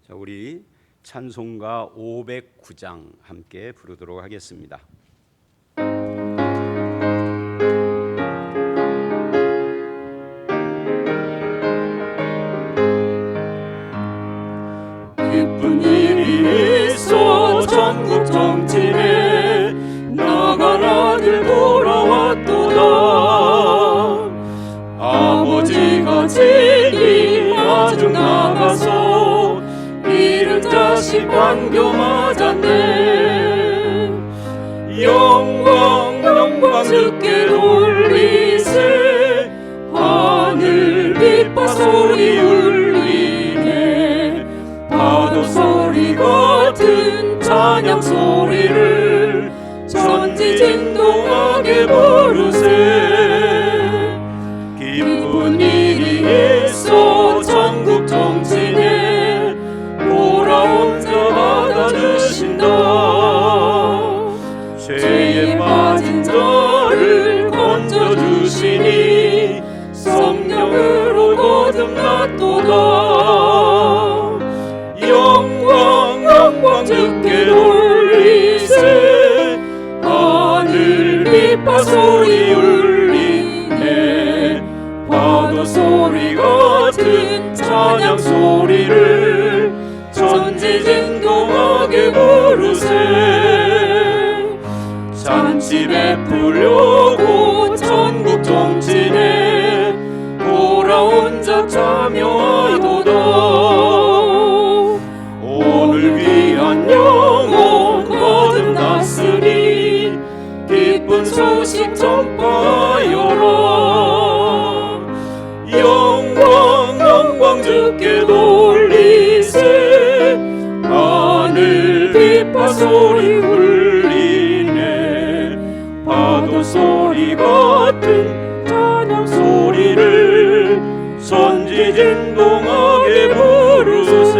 자, 우리 찬송가 509장 함께 부르도록 하겠습니다. 기쁜 일이 있어 전국 정진에 나간 아들 돌아왔도다. 아버지가 진이 마중 나가서 잃은 자식 반겨 맞았네. 영광 영광 주께 돌리세. 하늘 빛바 소리 울리네. 파도 소리 같은 찬양 소리를 전지진동하게 부르세. 기쁜 일이 있어 전국 정진에 돌아온 자 받아주신다. 죄에 빠진 자를 건져주시니 성령으로 거듭났도다. 영광 영광 주께 돌리세. 하늘 빛바 소리 울리네. 파도 소리 같은 찬양 소리를 전지진동하게 부르세. 잔치 베풀려고 전국 정진에 돌아온 자 참여하도다. 오늘 위한 영혼 거듭났으니 기쁜 소식 전파하여라. 영광 영광 주께 돌리세. 하늘 빛바 소리 울리네. 파도 소리 같은 찬양 소리를 전지진동하게 부르세.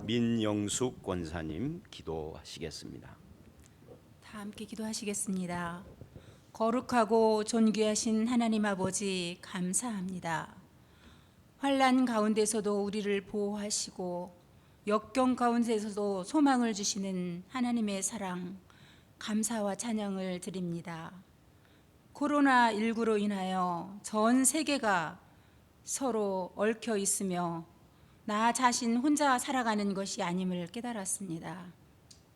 민영숙 권사님 기도하시겠습니다. 다 함께 기도하시겠습니다. 거룩하고 존귀하신 하나님 아버지 감사합니다. 환난 가운데서도 우리를 보호하시고 역경 가운데서도 소망을 주시는 하나님의 사랑 감사와 찬양을 드립니다. 코로나19로 인하여 전 세계가 서로 얽혀 있으며 나 자신 혼자 살아가는 것이 아님을 깨달았습니다.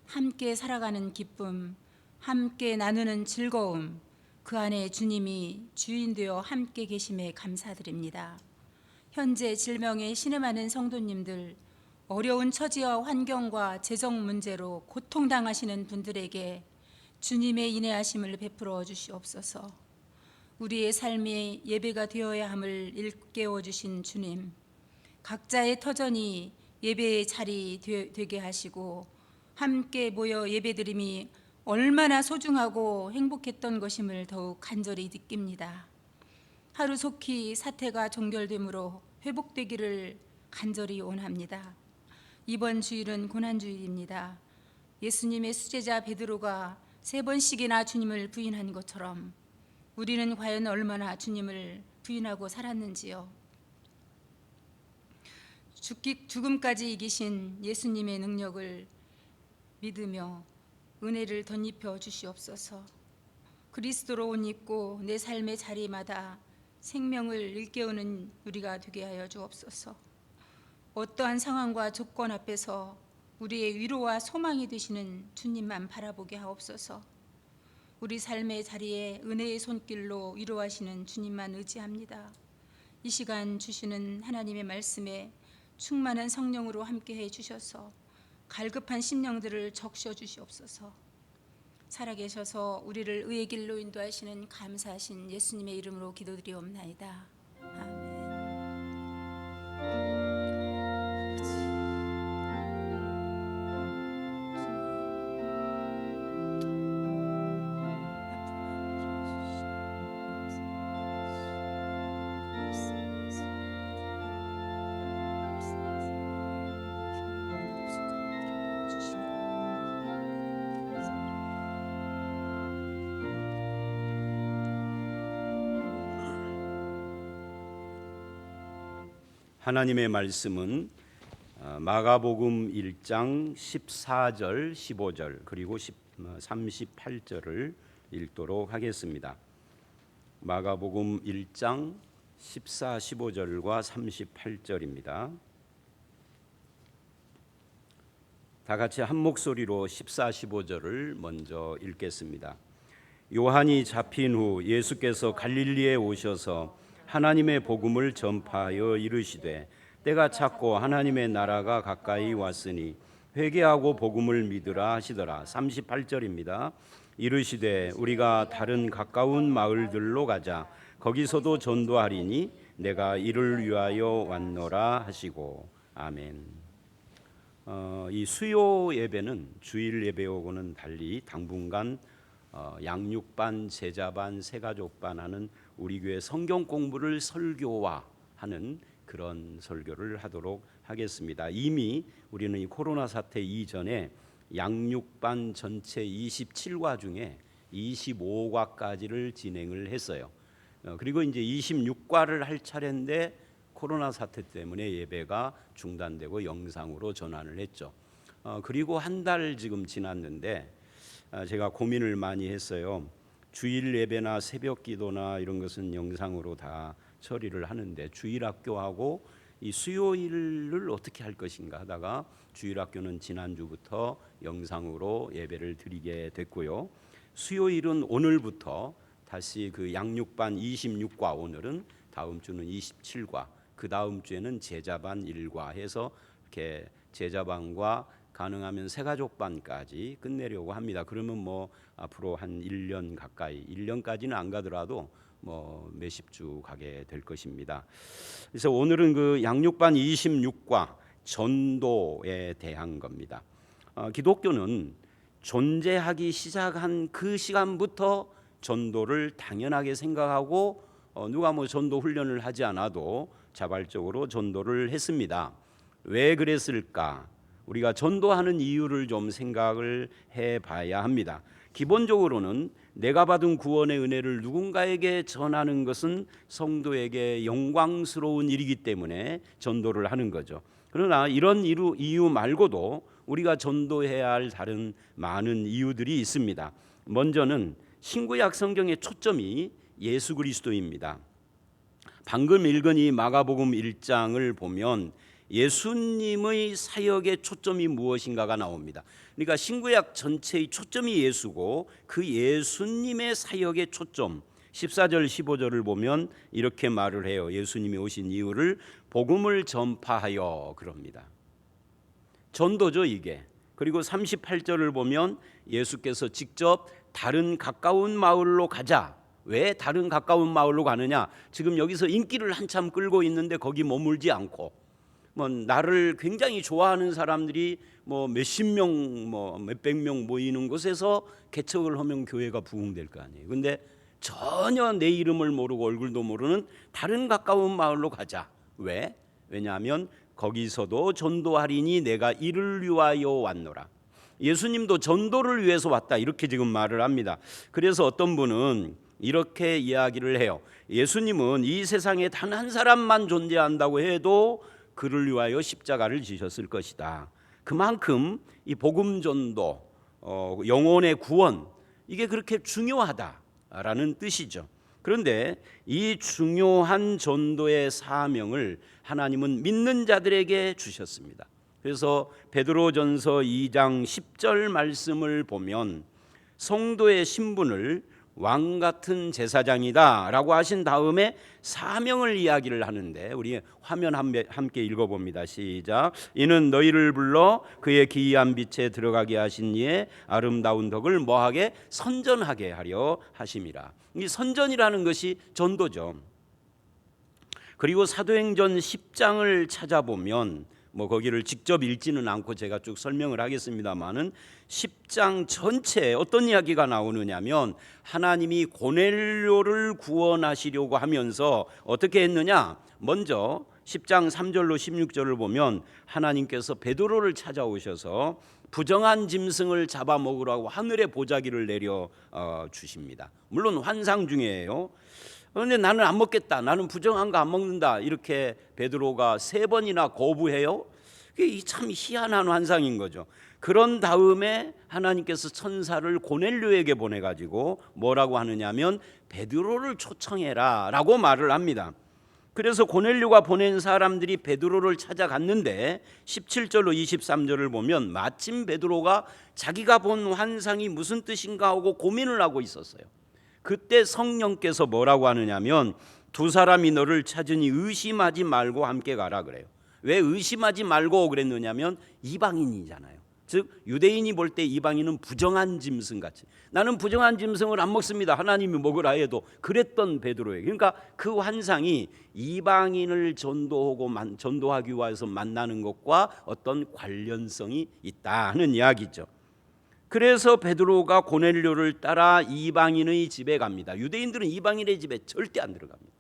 함께 살아가는 기쁨, 함께 나누는 즐거움, 그 안에 주님이 주인 되어 함께 계심에 감사드립니다. 현재 질병에 신음하는 성도님들, 어려운 처지와 환경과 재정 문제로 고통당하시는 분들에게 주님의 인내하심을 베풀어 주시옵소서. 우리의 삶이 예배가 되어야 함을 일깨워 주신 주님, 각자의 터전이 예배의 자리 되게 하시고 함께 모여 예배드림이 얼마나 소중하고 행복했던 것임을 더욱 간절히 느낍니다. 하루속히 사태가 종결되므로 회복되기를 간절히 원합니다. 이번 주일은 고난주일입니다. 예수님의 수제자 베드로가 3번씩이나 주님을 부인한 것처럼 우리는 과연 얼마나 주님을 부인하고 살았는지요. 죽음까지 이기신 예수님의 능력을 믿으며 은혜를 덧입혀 주시옵소서. 그리스도로 옷 입고 내 삶의 자리마다 생명을 일깨우는 우리가 되게 하여 주옵소서. 어떠한 상황과 조건 앞에서 우리의 위로와 소망이 되시는 주님만 바라보게 하옵소서. 우리 삶의 자리에 은혜의 손길로 위로하시는 주님만 의지합니다. 이 시간 주시는 하나님의 말씀에 충만한 성령으로 함께해 주셔서 갈급한 심령들을 적셔 주시옵소서. 살아계셔서 우리를 의의 길로 인도하시는 감사하신 예수님의 이름으로 기도드리옵나이다. 아멘. 하나님의 말씀은 마가복음 1장 14절, 15절 그리고 38절을 읽도록 하겠습니다. 마가복음 1장 14, 15절과 38절입니다. 다 같이 한 목소리로 14, 15절을 먼저 읽겠습니다. 요한이 잡힌 후 예수께서 갈릴리에 오셔서 하나님의 복음을 전파하여 이르시되 때가 찼고 하나님의 나라가 가까이 왔으니 회개하고 복음을 믿으라 하시더라. 38절입니다. 이르시되 우리가 다른 가까운 마을들로 가자. 거기서도 전도하리니 내가 이를 위하여 왔노라 하시고. 아멘. 이 수요 예배는 주일 예배하고는 달리 당분간 양육반, 제자반, 새가족반 하는 우리 교회 성경 공부를 설교화하는 그런 설교를 하도록 하겠습니다. 이미 우리는 이 코로나 사태 이전에 양육반 전체 27과 중에 25과까지를 진행을 했어요. 그리고 이제 26과를 할 차례인데 코로나 사태 때문에 예배가 중단되고 영상으로 전환을 했죠. 그리고 한 달 지금 지났는데 제가 고민을 많이 했어요. 주일 예배나 새벽 기도나 이런 것은 영상으로 다 처리를 하는데 주일학교하고 이 수요일을 어떻게 할 것인가 하다가 주일학교는 지난주부터 영상으로 예배를 드리게 됐고요. 수요일은 오늘부터 다시 그 양육반 26과, 오늘은 다음 주는 27과, 그 다음 주에는 제자반 1과 해서 이렇게 제자반과 가능하면 새가족반까지 끝내려고 합니다. 그러면 뭐 앞으로 한 1년 가까이, 1년까지는 안 가더라도 뭐 몇십 주 가게 될 것입니다. 그래서 오늘은 그 양육반 26과 전도에 대한 겁니다. 기독교는 존재하기 시작한 그 시간부터 전도를 당연하게 생각하고 누가 뭐 전도 훈련을 하지 않아도 자발적으로 전도를 했습니다. 왜 그랬을까? 우리가 전도하는 이유를 좀 생각을 해봐야 합니다. 기본적으로는 내가 받은 구원의 은혜를 누군가에게 전하는 것은 성도에게 영광스러운 일이기 때문에 전도를 하는 거죠. 그러나 이런 이유 말고도 우리가 전도해야 할 다른 많은 이유들이 있습니다. 먼저는 신구약 성경의 초점이 예수 그리스도입니다. 방금 읽은 이 마가복음 1장을 보면 예수님의 사역의 초점이 무엇인가가 나옵니다. 그러니까 신구약 전체의 초점이 예수고 그 예수님의 사역의 초점, 14절 15절을 보면 이렇게 말을 해요. 예수님이 오신 이유를 복음을 전파하여 그럽니다. 전도죠 이게. 그리고 38절을 보면 예수께서 직접 다른 가까운 마을로 가자. 왜 다른 가까운 마을로 가느냐? 지금 여기서 인기를 한참 끌고 있는데 거기 머물지 않고 뭐 나를 굉장히 좋아하는 사람들이 뭐 몇십 명, 뭐 몇백 명 모이는 곳에서 개척을 하면 교회가 부흥될 거 아니에요. 근데 전혀 내 이름을 모르고 얼굴도 모르는 다른 가까운 마을로 가자. 왜? 왜냐하면 거기서도 전도하리니 내가 이를 위하여 왔노라. 예수님도 전도를 위해서 왔다 이렇게 지금 말을 합니다. 그래서 어떤 분은 이렇게 이야기를 해요. 예수님은 이 세상에 단 한 사람만 존재한다고 해도 그를 위하여 십자가를 지셨을 것이다. 그만큼 이 복음 전도, 영혼의 구원 이게 그렇게 중요하다라는 뜻이죠. 그런데 이 중요한 전도의 사명을 하나님은 믿는 자들에게 주셨습니다. 그래서 베드로전서 2장 10절 말씀을 보면 성도의 신분을 왕 같은 제사장이다 라고 하신 다음에 사명을 이야기를 하는데 우리 화면 함께 읽어봅니다. 시작. 이는 너희를 불러 그의 기이한 빛에 들어가게 하신 이의 아름다운 덕을 뭐하게? 선전하게 하려 하심이라. 이 선전이라는 것이 전도죠. 그리고 사도행전 10장을 찾아보면 뭐 거기를 직접 읽지는 않고 제가 쭉 설명을 하겠습니다만은 10장 전체에 어떤 이야기가 나오느냐면 하나님이 고넬료를 구원하시려고 하면서 어떻게 했느냐? 먼저 10장 3절로 16절을 보면 하나님께서 베드로를 찾아오셔서 부정한 짐승을 잡아먹으라고 하늘의 보자기를 내려 주십니다. 물론 환상 중이에요. 그런데 나는 안 먹겠다. 나는 부정한 거 안 먹는다. 이렇게 베드로가 3번이나 거부해요. 이게 참 희한한 환상인 거죠. 그런 다음에 하나님께서 천사를 고넬료에게 보내가지고 뭐라고 하느냐면 베드로를 초청해라 라고 말을 합니다. 그래서 고넬료가 보낸 사람들이 베드로를 찾아갔는데 17절로 23절을 보면 마침 베드로가 자기가 본 환상이 무슨 뜻인가 하고 고민을 하고 있었어요. 그때 성령께서 뭐라고 하느냐면 두 사람이 너를 찾으니 의심하지 말고 함께 가라 그래요. 왜 의심하지 말고 그랬느냐면 이방인이잖아요. 즉 유대인이 볼 때 이방인은 부정한 짐승같이, 나는 부정한 짐승을 안 먹습니다, 하나님이 먹으라 해도 그랬던 베드로에게, 그러니까 그 환상이 이방인을 전도하기 위해서 만나는 것과 어떤 관련성이 있다 하는 이야기죠. 그래서 베드로가 고넬료를 따라 이방인의 집에 갑니다. 유대인들은 이방인의 집에 절대 안 들어갑니다.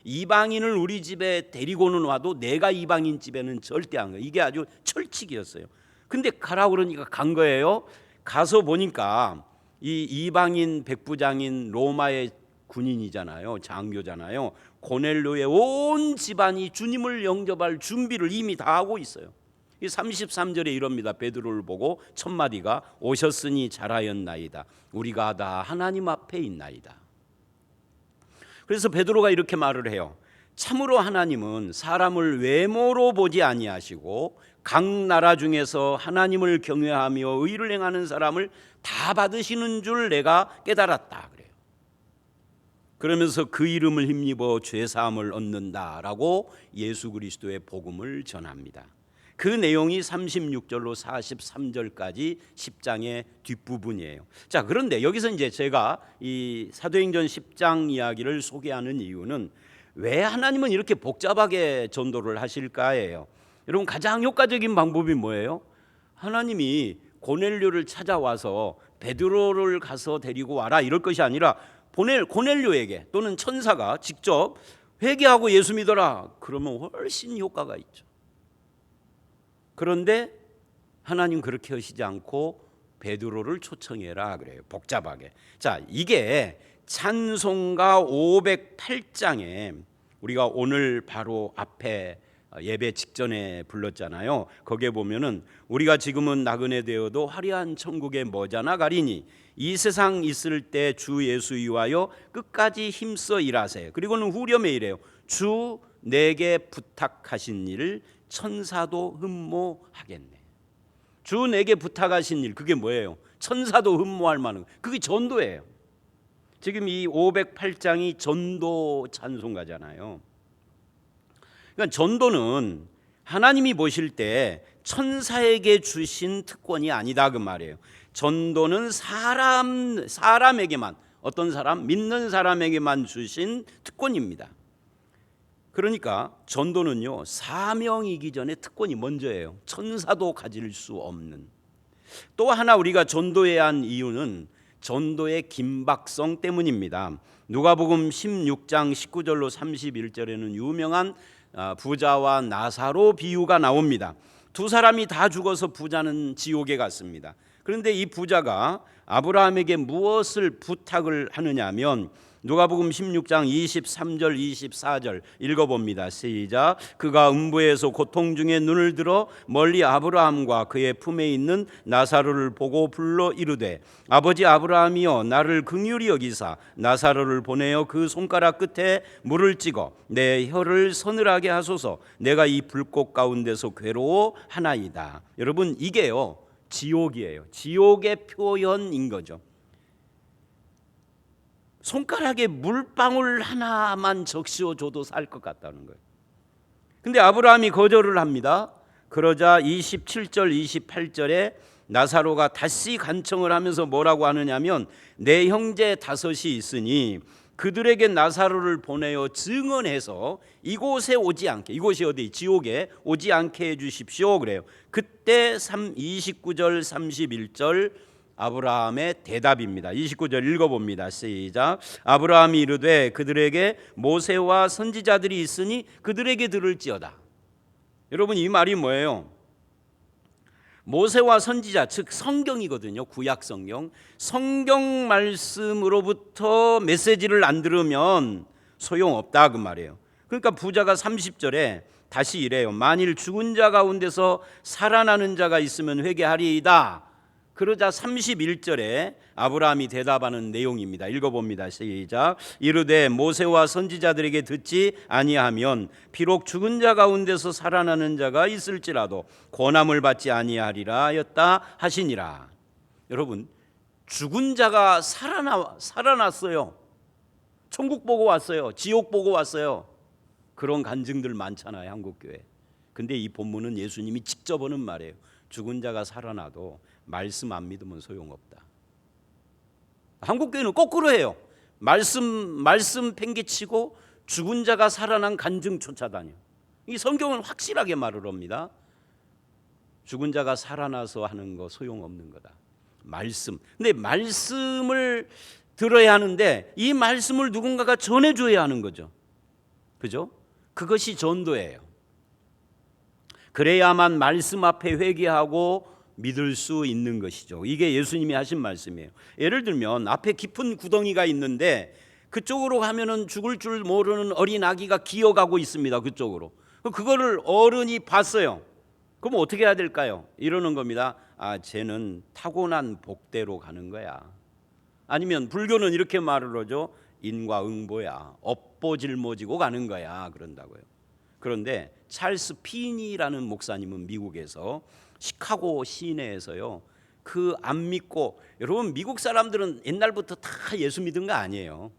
이방인을 우리 집에 데리고는 와도 내가 이방인 집에는 절대 안 가요. 이게 아주 철칙이었어요. 근데 가라고 그러니까 간 거예요. 가서 보니까 이 이방인 백부장인 로마의 군인이잖아요, 장교잖아요. 고넬료의 온 집안이 주님을 영접할 준비를 이미 다 하고 있어요. 33절에 이럽니다. 베드로를 보고 첫 마디가 오셨으니 잘하였나이다. 우리가 다 하나님 앞에 있나이다. 그래서 베드로가 이렇게 말을 해요. 참으로 하나님은 사람을 외모로 보지 아니하시고 각 나라 중에서 하나님을 경외하며 의를 행하는 사람을 다 받으시는 줄 내가 깨달았다 그래요. 그러면서 그 이름을 힘입어 죄사함을 얻는다라고 예수 그리스도의 복음을 전합니다. 그 내용이 36절로 43절까지 10장의 뒷부분이에요. 자, 그런데 여기서 이제 제가 이 사도행전 10장 이야기를 소개하는 이유는 왜 하나님은 이렇게 복잡하게 전도를 하실까예요. 여러분, 가장 효과적인 방법이 뭐예요? 하나님이 고넬료를 찾아와서 베드로를 가서 데리고 와라 이럴 것이 아니라 고넬료에게 또는 천사가 직접 회개하고 예수 믿어라 그러면 훨씬 효과가 있죠. 그런데 하나님 그렇게 하시지 않고 베드로를 초청해라 그래요. 복잡하게. 자, 이게 찬송가 508장에 우리가 오늘 바로 앞에 예배 직전에 불렀잖아요. 거기에 보면은 우리가 지금은 나그네 되어도 화려한 천국에 머지않아 가리니 이 세상 있을 때 주 예수 위하여 끝까지 힘써 일하세요. 그리고는 후렴에 이래요. 주 내게 부탁하신 일을 천사도 흠모하겠네. 주 내게 부탁하신 일, 그게 뭐예요? 천사도 흠모할 만한, 그게 전도예요. 지금 이 508장이 전도 찬송가잖아요. 그러니까 전도는 하나님이 보실 때 천사에게 주신 특권이 아니다 그 말이에요. 전도는 사람에게만, 어떤 사람, 믿는 사람에게만 주신 특권입니다. 그러니까 전도는요, 사명이기 전에 특권이 먼저예요. 천사도 가질 수 없는. 또 하나 우리가 전도해야 한 이유는 전도의 긴박성 때문입니다. 누가복음 16장 19절로 31절에는 유명한 부자와 나사로 비유가 나옵니다. 두 사람이 다 죽어서 부자는 지옥에 갔습니다. 그런데 이 부자가 아브라함에게 무엇을 부탁을 하느냐면 누가복음 16장 23절 24절 읽어봅니다. 시작. 그가 음부에서 고통 중에 눈을 들어 멀리 아브라함과 그의 품에 있는 나사로를 보고 불러 이르되 아버지 아브라함이여 나를 긍휼히 여기사 나사로를 보내어 그 손가락 끝에 물을 찍어 내 혀를 서늘하게 하소서. 내가 이 불꽃 가운데서 괴로워하나이다. 여러분, 이게요 지옥이에요. 지옥의 표현인 거죠. 손가락에 물방울 하나만 적시어줘도 살 것 같다는 거예요. 근데 아브라함이 거절을 합니다. 그러자 27절 28절에 나사로가 다시 간청을 하면서 뭐라고 하느냐면 내 형제 5이 있으니 그들에게 나사로를 보내어 증언해서 이곳에 오지 않게, 이곳이 어디? 지옥에 오지 않게 해주십시오 그래요. 그때 29절 31절 아브라함의 대답입니다. 29절 읽어봅니다. 시작. 아브라함이 이르되 그들에게 모세와 선지자들이 있으니 그들에게 들을지어다. 여러분, 이 말이 뭐예요? 모세와 선지자, 즉 성경이거든요. 구약 성경. 성경 말씀으로부터 메시지를 안 들으면 소용없다 그 말이에요. 그러니까 부자가 30절에 다시 이래요. 만일 죽은 자 가운데서 살아나는 자가 있으면 회개하리이다. 그러자 31절에 아브라함이 대답하는 내용입니다. 읽어봅니다. 시작. 이르되 모세와 선지자들에게 듣지 아니하면 비록 죽은 자 가운데서 살아나는 자가 있을지라도 권함을 받지 아니하리라 하였다 하시니라. 여러분, 죽은 자가 살아났어요. 천국 보고 왔어요. 지옥 보고 왔어요. 그런 간증들 많잖아요, 한국교회. 근데 이 본문은 예수님이 직접 하는 말이에요. 죽은 자가 살아나도 말씀 안 믿으면 소용없다. 한국교회는 거꾸로 해요. 말씀 팽개치고 죽은 자가 살아난 간증 쫓아다녀. 이 성경은 확실하게 말을 합니다. 죽은 자가 살아나서 하는 거 소용없는 거다. 말씀. 근데 말씀을 들어야 하는데 이 말씀을 누군가가 전해줘야 하는 거죠. 그죠? 그것이 전도예요. 그래야만 말씀 앞에 회개하고 믿을 수 있는 것이죠. 이게 예수님이 하신 말씀이에요. 예를 들면 앞에 깊은 구덩이가 있는데 그쪽으로 가면은 죽을 줄 모르는 어린 아기가 기어가고 있습니다. 그쪽으로. 그거를 어른이 봤어요. 그럼 어떻게 해야 될까요? 이러는 겁니다. 아, 쟤는 타고난 복대로 가는 거야. 아니면 불교는 이렇게 말을 하죠. 인과응보야. 업보질모지고 가는 거야. 그런다고요. 그런데 찰스 피니라는 목사님은 미국에서 시카고 시내에서요. 그 안 믿고, 여러분 미국 사람들은 옛날부터 다 예수 믿은 거 아니에요.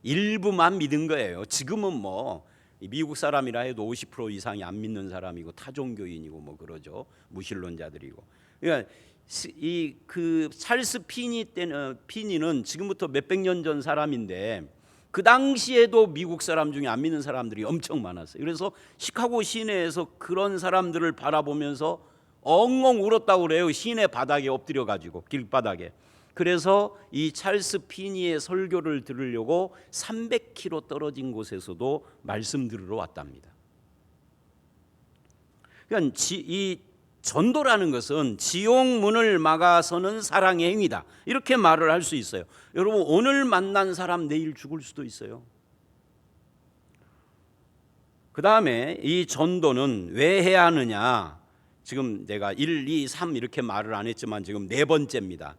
일부만 믿은 거예요. 지금은 뭐 미국 사람이라 해도 50% 이상이 안 믿는 사람이고 타종교인이고 뭐 그러죠. 무신론자들이고. 그러니까 그 찰스 피니는 지금부터 몇백 년 전 사람인데 그 당시에도 미국 사람 중에 안 믿는 사람들이 엄청 많았어요. 그래서 시카고 시내에서 그런 사람들을 바라보면서 엉엉 울었다고 그래요. 시내 바닥에 엎드려 가지고 길바닥에. 그래서 이 찰스 피니의 설교를 들으려고 300km 떨어진 곳에서도 말씀 들으러 왔답니다. 그러니까 이 전도라는 것은 지옥 문을 막아서는 사랑의 행위다. 이렇게 말을 할 수 있어요. 여러분 오늘 만난 사람 내일 죽을 수도 있어요. 그 다음에 이 전도는 왜 해야 하느냐. 지금 내가 1, 2, 3 이렇게 말을 안 했지만 지금 네 번째입니다.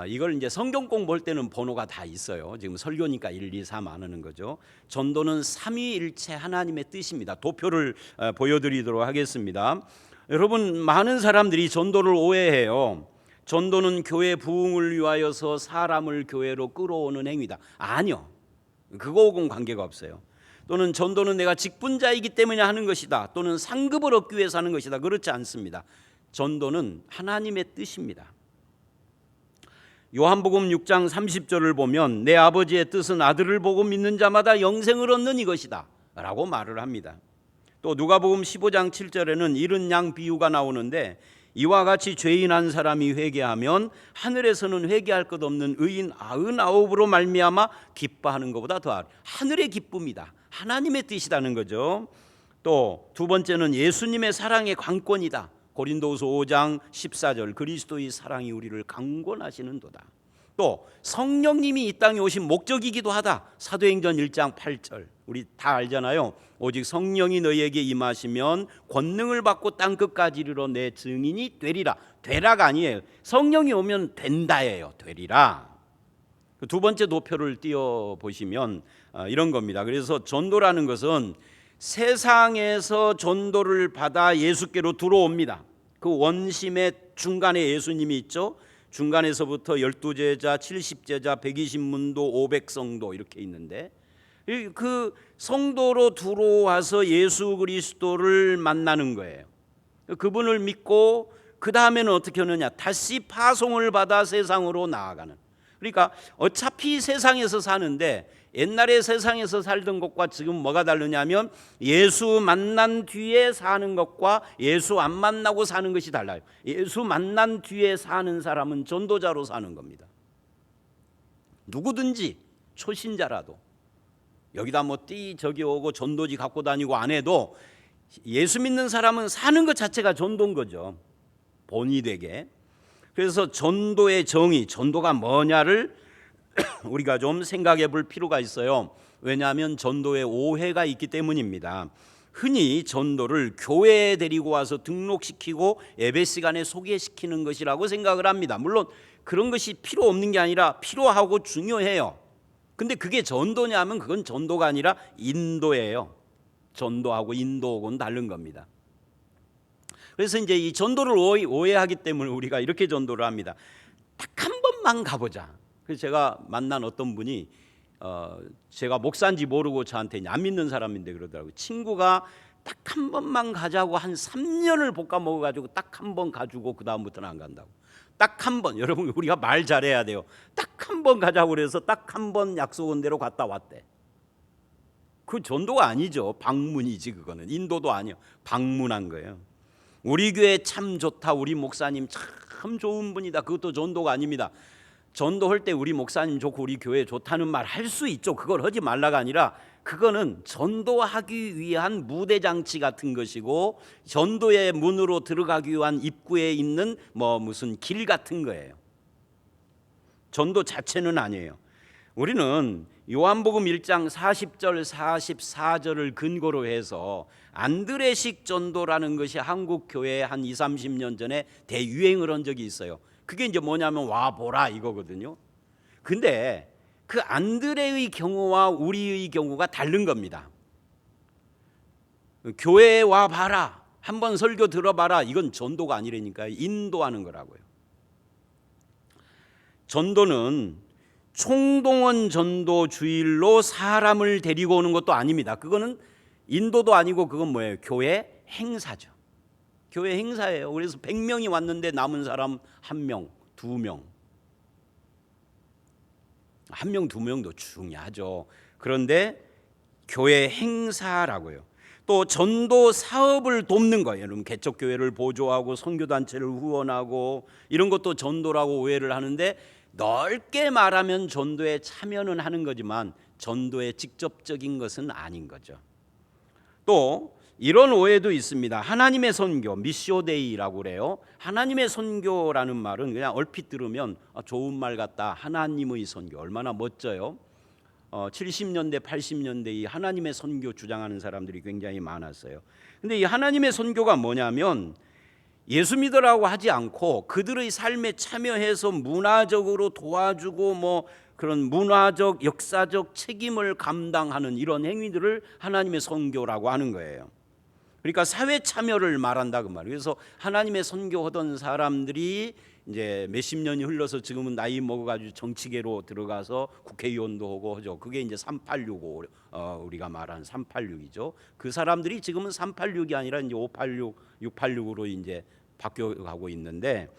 이걸 이제 성경 공부할 때는 번호가 다 있어요. 지금 설교니까 1, 2, 3 안 하는 거죠. 전도는 삼위일체 하나님의 뜻입니다. 도표를 보여드리도록 하겠습니다. 여러분 많은 사람들이 전도를 오해해요. 전도는 교회 부흥을 위하여서 사람을 교회로 끌어오는 행위다. 아니요. 그거하고는 관계가 없어요. 또는 전도는 내가 직분자이기 때문에 하는 것이다. 또는 상급을 얻기 위해서 하는 것이다. 그렇지 않습니다. 전도는 하나님의 뜻입니다. 요한복음 6장 30절을 보면 내 아버지의 뜻은 아들을 보고 믿는 자마다 영생을 얻는 이것이다 라고 말을 합니다. 또 누가복음 15장 7절에는 이른 양 비유가 나오는데 이와 같이 죄인 한 사람이 회개하면 하늘에서는 회개할 것 없는 의인 99으로 말미암아 기뻐하는 것보다 더하리. 하늘의 기쁨이다. 하나님의 뜻이라는 거죠. 또 두 번째는 예수님의 사랑의 관건이다. 고린도후서 5장 14절 그리스도의 사랑이 우리를 강권하시는도다. 또 성령님이 이 땅에 오신 목적이기도 하다. 사도행전 1장 8절 우리 다 알잖아요. 오직 성령이 너희에게 임하시면 권능을 받고 땅끝까지 이르러 내 증인이 되리라. 되라가 아니에요. 성령이 오면 된다예요. 되리라. 두 번째 도표를 띄워보시면 이런 겁니다. 그래서 전도라는 것은 세상에서 전도를 받아 예수께로 들어옵니다. 그 원심의 중간에 예수님이 있죠. 중간에서부터 12제자, 70제자, 120문도, 500성도 이렇게 있는데 그 성도로 들어와서 예수 그리스도를 만나는 거예요. 그분을 믿고 그 다음에는 어떻게 하느냐. 다시 파송을 받아 세상으로 나아가는. 그러니까 어차피 세상에서 사는데 옛날에 세상에서 살던 것과 지금 뭐가 다르냐면 예수 만난 뒤에 사는 것과 예수 안 만나고 사는 것이 달라요. 예수 만난 뒤에 사는 사람은 전도자로 사는 겁니다. 누구든지 초신자라도 여기다 뭐 저기 오고 전도지 갖고 다니고 안 해도 예수 믿는 사람은 사는 것 자체가 전도인 거죠. 본이 되게. 그래서 전도의 정의, 전도가 뭐냐를 우리가 좀 생각해 볼 필요가 있어요. 왜냐하면 전도에 오해가 있기 때문입니다. 흔히 전도를 교회에 데리고 와서 등록시키고 예배 시간에 소개시키는 것이라고 생각을 합니다. 물론 그런 것이 필요 없는 게 아니라 필요하고 중요해요. 근데 그게 전도냐 하면 그건 전도가 아니라 인도예요. 전도하고 인도하고는 다른 겁니다. 그래서 이제 이 전도를 오해하기 때문에 우리가 이렇게 전도를 합니다. 딱 한 번만 가보자. 그래서 제가 만난 어떤 분이 제가 목사인지 모르고 저한테 안 믿는 사람인데 그러더라고요. 친구가 딱 한 번만 가자고 한 3년을 볶아 먹어가지고 딱 한 번 가지고 그 다음부터는 안 간다고. 딱 한 번. 여러분 우리가 말 잘해야 돼요. 딱 한 번 가자고 그래서 딱 한 번 약속한 대로 갔다 왔대. 그 전도가 아니죠. 방문이지. 그거는 인도도 아니에요. 방문한 거예요. 우리 교회 참 좋다. 우리 목사님 참 좋은 분이다. 그것도 전도가 아닙니다. 전도할 때 우리 목사님 좋고 우리 교회 좋다는 말 할 수 있죠. 그걸 하지 말라가 아니라 그거는 전도하기 위한 무대 장치 같은 것이고 전도의 문으로 들어가기 위한 입구에 있는 무슨 길 같은 거예요. 전도 자체는 아니에요. 우리는 요한복음 1장 40절 44절을 근거로 해서 안드레식 전도라는 것이 한국 교회에 한 20, 30년 전에 대유행을 한 적이 있어요. 그게 이제 뭐냐면 와 보라 이거거든요. 근데 그 안드레의 경우와 우리의 경우가 다른 겁니다. 교회에 와 봐라, 한번 설교 들어봐라, 이건 전도가 아니라니까요. 인도하는 거라고요. 전도는 총동원 전도 주일로 사람을 데리고 오는 것도 아닙니다. 그거는 인도도 아니고 그건 뭐예요? 교회 행사죠. 교회 행사예요. 그래서 100명이 왔는데 남은 사람 1명, 2명. 1명, 2명도 중요하죠. 그런데 교회 행사라고요. 또 전도 사업을 돕는 거예요. 여러분 개척교회를 보조하고 선교단체를 후원하고 이런 것도 전도라고 오해를 하는데 넓게 말하면 전도에 참여는 하는 거지만 전도의 직접적인 것은 아닌 거죠. 또 이런 오해도 있습니다. 하나님의 선교, 미시오데이라고 그래요. 하나님의 선교라는 말은 그냥 얼핏 들으면 좋은 말 같다. 하나님의 선교 얼마나 멋져요. 70년대, 80년대 이 하나님의 선교 주장하는 사람들이 굉장히 많았어요. 근데 이 하나님의 선교가 뭐냐면 예수 믿으라고 하지 않고 그들의 삶에 참여해서 문화적으로 도와주고 그런 문화적, 역사적 책임을 감당하는 이런 행위들을 하나님의 선교라고 하는 거예요. 그러니까 사회 참여를 말한다 그 말이에요. 그래서 하나님의 선교하던 사람들이 이제 몇십 년이 흘러서 지금은 나이 먹어가지고 정치계로 들어가서 국회의원도 하고 하죠. 그게 이제 3865 우리가 말하는 386이죠. 그 사람들이 지금은 386이 아니라 이제 586, 686으로 이제 바뀌어가고 있는데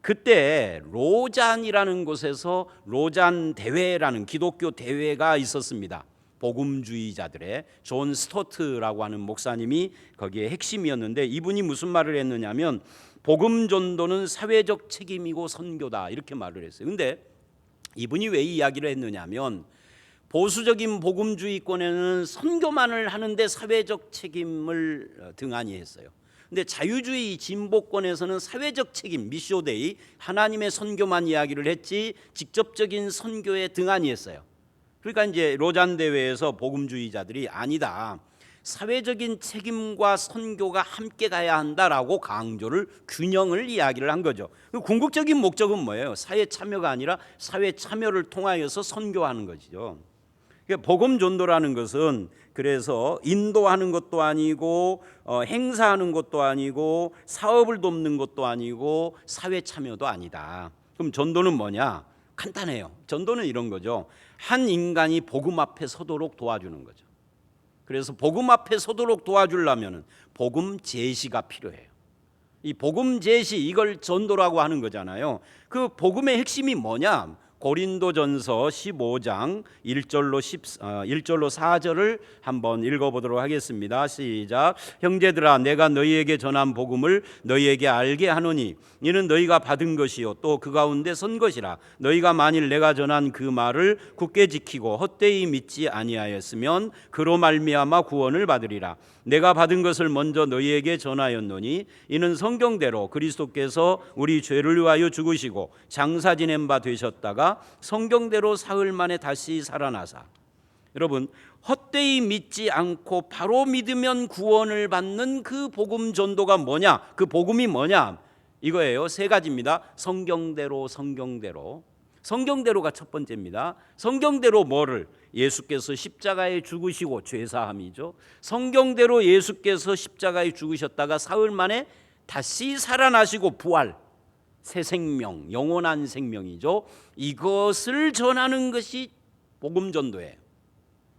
그때 로잔이라는 곳에서 로잔 대회라는 기독교 대회가 있었습니다. 복음주의자들의 존 스토트라고 하는 목사님이 거기에 핵심이었는데 이분이 무슨 말을 했느냐면 복음 전도는 사회적 책임이고 선교다 이렇게 말을 했어요. 근데 이분이 왜 이야기를 했느냐면 보수적인 복음주의권에는 선교만을 하는데 사회적 책임을 등한히 했어요. 근데 자유주의 진보권에서는 사회적 책임, 미시오데이, 하나님의 선교만 이야기를 했지 직접적인 선교에 등한히 했어요. 그러니까 이제 로잔 대회에서 복음주의자들이 아니다. 사회적인 책임과 선교가 함께 가야 한다라고 강조를 균형을 이야기를 한 거죠. 궁극적인 목적은 뭐예요? 사회 참여가 아니라 사회 참여를 통하여서 선교하는 것이죠. 복음 전도라는 것은 그래서 인도하는 것도 아니고 행사하는 것도 아니고 사업을 돕는 것도 아니고 사회 참여도 아니다. 그럼 전도는 뭐냐? 간단해요. 전도는 이런 거죠. 한 인간이 복음 앞에 서도록 도와주는 거죠. 그래서 복음 앞에 서도록 도와주려면 복음 제시가 필요해요. 이 복음 제시 이걸 전도라고 하는 거잖아요. 그 복음의 핵심이 뭐냐? 고린도전서 15장 1절로 4절을 한번 읽어보도록 하겠습니다. 시작. 형제들아 내가 너희에게 전한 복음을 너희에게 알게 하노니 이는 너희가 받은 것이요 또 그 가운데 선 것이라. 너희가 만일 내가 전한 그 말을 굳게 지키고 헛되이 믿지 아니하였으면 그로 말미암아 구원을 받으리라. 내가 받은 것을 먼저 너희에게 전하였노니 이는 성경대로 그리스도께서 우리 죄를 위하여 죽으시고 장사 지낸 바 되셨다가 성경대로 사흘 만에 다시 살아나사 여러분, 헛되이 믿지 않고 바로 믿으면 구원을 받는 그 복음 전도가 뭐냐? 그 복음이 뭐냐? 이거예요. 세 가지입니다. 성경대로가 첫 번째입니다. 성경대로 뭐를? 예수께서 십자가에 죽으시고, 죄사함이죠. 성경대로 예수께서 십자가에 죽으셨다가 사흘 만에 다시 살아나시고 부활, 새 생명, 영원한 생명이죠. 이것을 전하는 것이 복음 전도예요.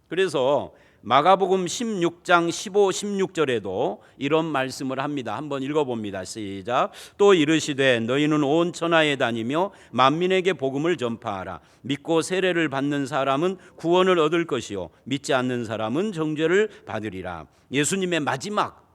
그래서 마가복음 16장 15, 16절에도 이런 말씀을 합니다. 한번 읽어봅니다. 시작. 또 이르시되 너희는 온 천하에 다니며 만민에게 복음을 전파하라. 믿고 세례를 받는 사람은 구원을 얻을 것이요 믿지 않는 사람은 정죄를 받으리라. 예수님의 마지막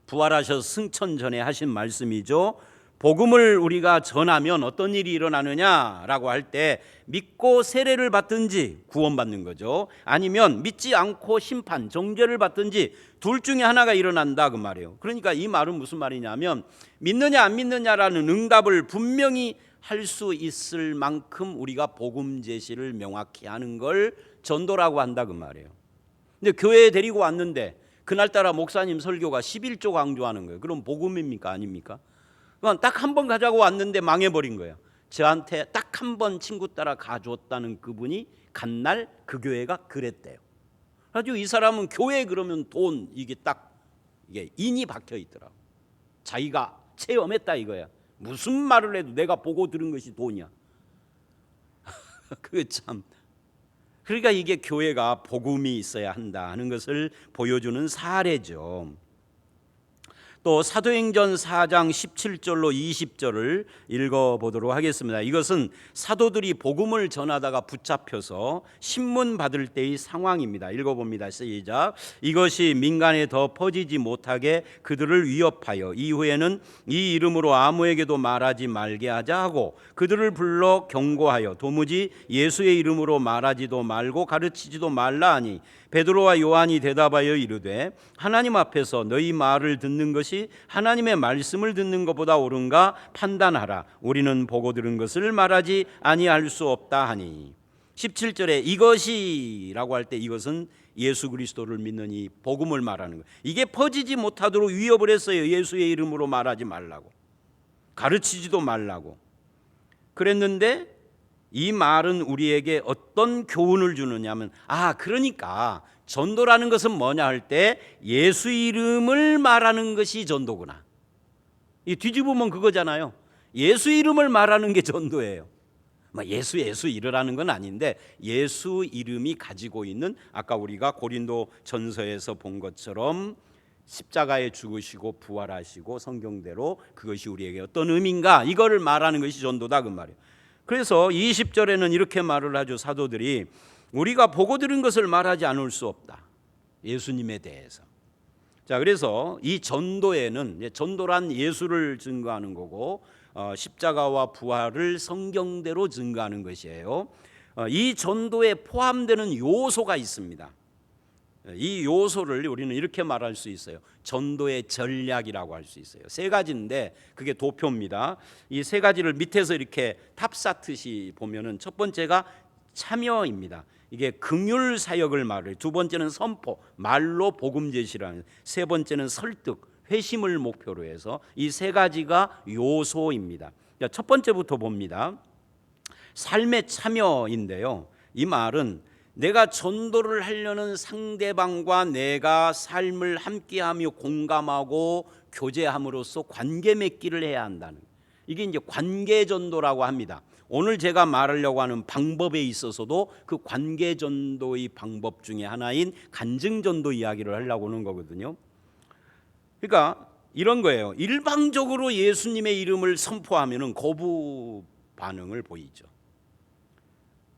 부활하셔서 승천 전에 하신 말씀이죠. 복음을 우리가 전하면 어떤 일이 일어나느냐라고 할 때 믿고 세례를 받든지 구원받는 거죠. 아니면 믿지 않고 심판, 정죄를 받든지 둘 중에 하나가 일어난다 그 말이에요. 그러니까 이 말은 무슨 말이냐면 믿느냐 안 믿느냐라는 응답을 분명히 할 수 있을 만큼 우리가 복음 제시를 명확히 하는 걸 전도라고 한다 그 말이에요. 근데 교회에 데리고 왔는데 그날따라 목사님 설교가 11조 강조하는 거예요. 그럼 복음입니까 아닙니까? 딱 한 번 가자고 왔는데 망해버린 거예요. 저한테 딱 한 번 친구 따라 가줬다는 그분이 간 날 그 교회가 그랬대요. 아주 이 사람은 교회 그러면 돈 이게 인이 박혀 있더라고. 자기가 체험했다 이거야. 무슨 말을 해도 내가 보고 들은 것이 돈이야. 그게 참. 그러니까 이게 교회가 복음이 있어야 한다 하는 것을 보여주는 사례죠. 또 사도행전 4장 17절로 20절을 읽어보도록 하겠습니다. 이것은 사도들이 복음을 전하다가 붙잡혀서 신문 받을 때의 상황입니다. 읽어봅니다. 시작. 이것이 민간에 더 퍼지지 못하게 그들을 위협하여 이후에는 이 이름으로 아무에게도 말하지 말게 하자 하고 그들을 불러 경고하여 도무지 예수의 이름으로 말하지도 말고 가르치지도 말라 하니 베드로와 요한이 대답하여 이르되 하나님 앞에서 너희 말을 듣는 것이 하나님의 말씀을 듣는 것보다 옳은가 판단하라. 우리는 보고 들은 것을 말하지 아니할 수 없다 하니 17절에 이것이라고 할 때 이것은 예수 그리스도를 믿는 이 복음을 말하는 거예요. 이게 퍼지지 못하도록 위협을 했어요. 예수의 이름으로 말하지 말라고 가르치지도 말라고 그랬는데 이 말은 우리에게 어떤 교훈을 주느냐면 그러니까 전도라는 것은 뭐냐 할 때 예수 이름을 말하는 것이 전도구나. 이 뒤집으면 그거잖아요. 예수 이름을 말하는 게 전도예요. 예수 이르라는 건 아닌데 예수 이름이 가지고 있는 아까 우리가 고린도 전서에서 본 것처럼 십자가에 죽으시고 부활하시고 성경대로 그것이 우리에게 어떤 의미인가 이거를 말하는 것이 전도다 그 말이에요. 그래서 20절에는 이렇게 말을 하죠. 사도들이 우리가 보고 들은 것을 말하지 않을 수 없다. 예수님에 대해서. 자, 그래서 이 전도에는 전도란 예수를 증거하는 거고 십자가와 부활을 성경대로 증거하는 것이에요. 이 전도에 포함되는 요소가 있습니다. 이 요소를 우리는 이렇게 말할 수 있어요. 전도의 전략이라고 할 수 있어요. 세 가지인데 그게 도표입니다. 이 세 가지를 밑에서 이렇게 탑사트시 보면은 첫 번째가 참여입니다. 이게 긍휼 사역을 말해요. 두 번째는 선포, 말로 복음 제시라는. 세 번째는 설득, 회심을 목표로 해서 이 세 가지가 요소입니다. 첫 번째부터 봅니다. 삶의 참여인데요. 이 말은 내가 전도를 하려는 상대방과 내가 삶을 함께하며 공감하고 교제함으로써 관계 맺기를 해야 한다는, 이게 이제 관계 전도라고 합니다. 오늘 제가 말하려고 하는 방법에 있어서도 그 관계 전도의 방법 중에 하나인 간증 전도 이야기를 하려고 하는 거거든요. 그러니까 이런 거예요. 일방적으로 예수님의 이름을 선포하면은 거부 반응을 보이죠.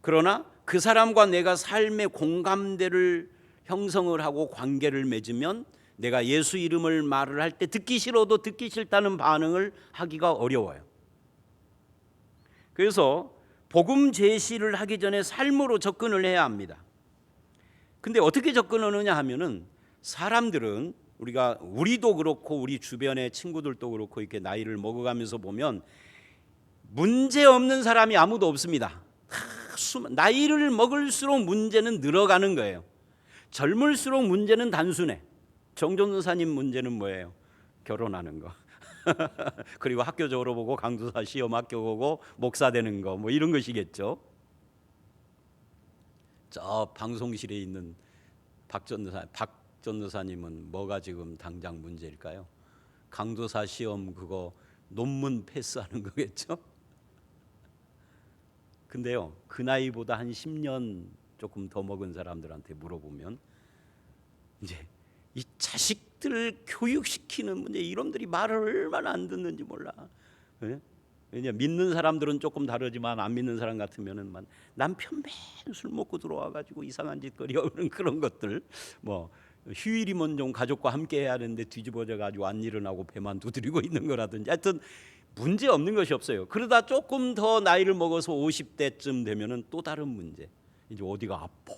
그러나 그 사람과 내가 삶의 공감대를 형성을 하고 관계를 맺으면 내가 예수 이름을 말을 할 때 듣기 싫어도 듣기 싫다는 반응을 하기가 어려워요. 그래서 복음 제시를 하기 전에 삶으로 접근을 해야 합니다. 근데 어떻게 접근하느냐 하면은 사람들은 우리도 그렇고 우리 주변의 친구들도 그렇고 이렇게 나이를 먹어가면서 보면 문제 없는 사람이 아무도 없습니다. 나이를 먹을수록 문제는 늘어가는 거예요. 젊을수록 문제는 단순해. 정전도사님 문제는 뭐예요? 결혼하는 거. 그리고 학교 졸업하고 강도사 시험 합격하고 목사 되는 거, 뭐 이런 것이겠죠. 저 방송실에 있는 박 전도사님은 뭐가 지금 당장 문제일까요? 강도사 시험 그거 논문 패스하는 거겠죠? 근데요, 그 나이보다 한 10년 조금 더 먹은 사람들한테 물어보면 이제 이 자식들 교육시키는 문제, 이놈들이 말을 얼마나 안 듣는지 몰라. 왜냐, 믿는 사람들은 조금 다르지만 안 믿는 사람 같으면은 남편 맨 술 먹고 들어와가지고 이상한 짓거리 하는 그런 것들, 뭐 휴일이면 좀 가족과 함께 해야 하는데 뒤집어져 가지고 안 일어나고 배만 두드리고 있는 거라든지, 하여튼 문제 없는 것이 없어요. 그러다 조금 더 나이를 먹어서 50대쯤 되면은 또 다른 문제. 이제 어디가 아파.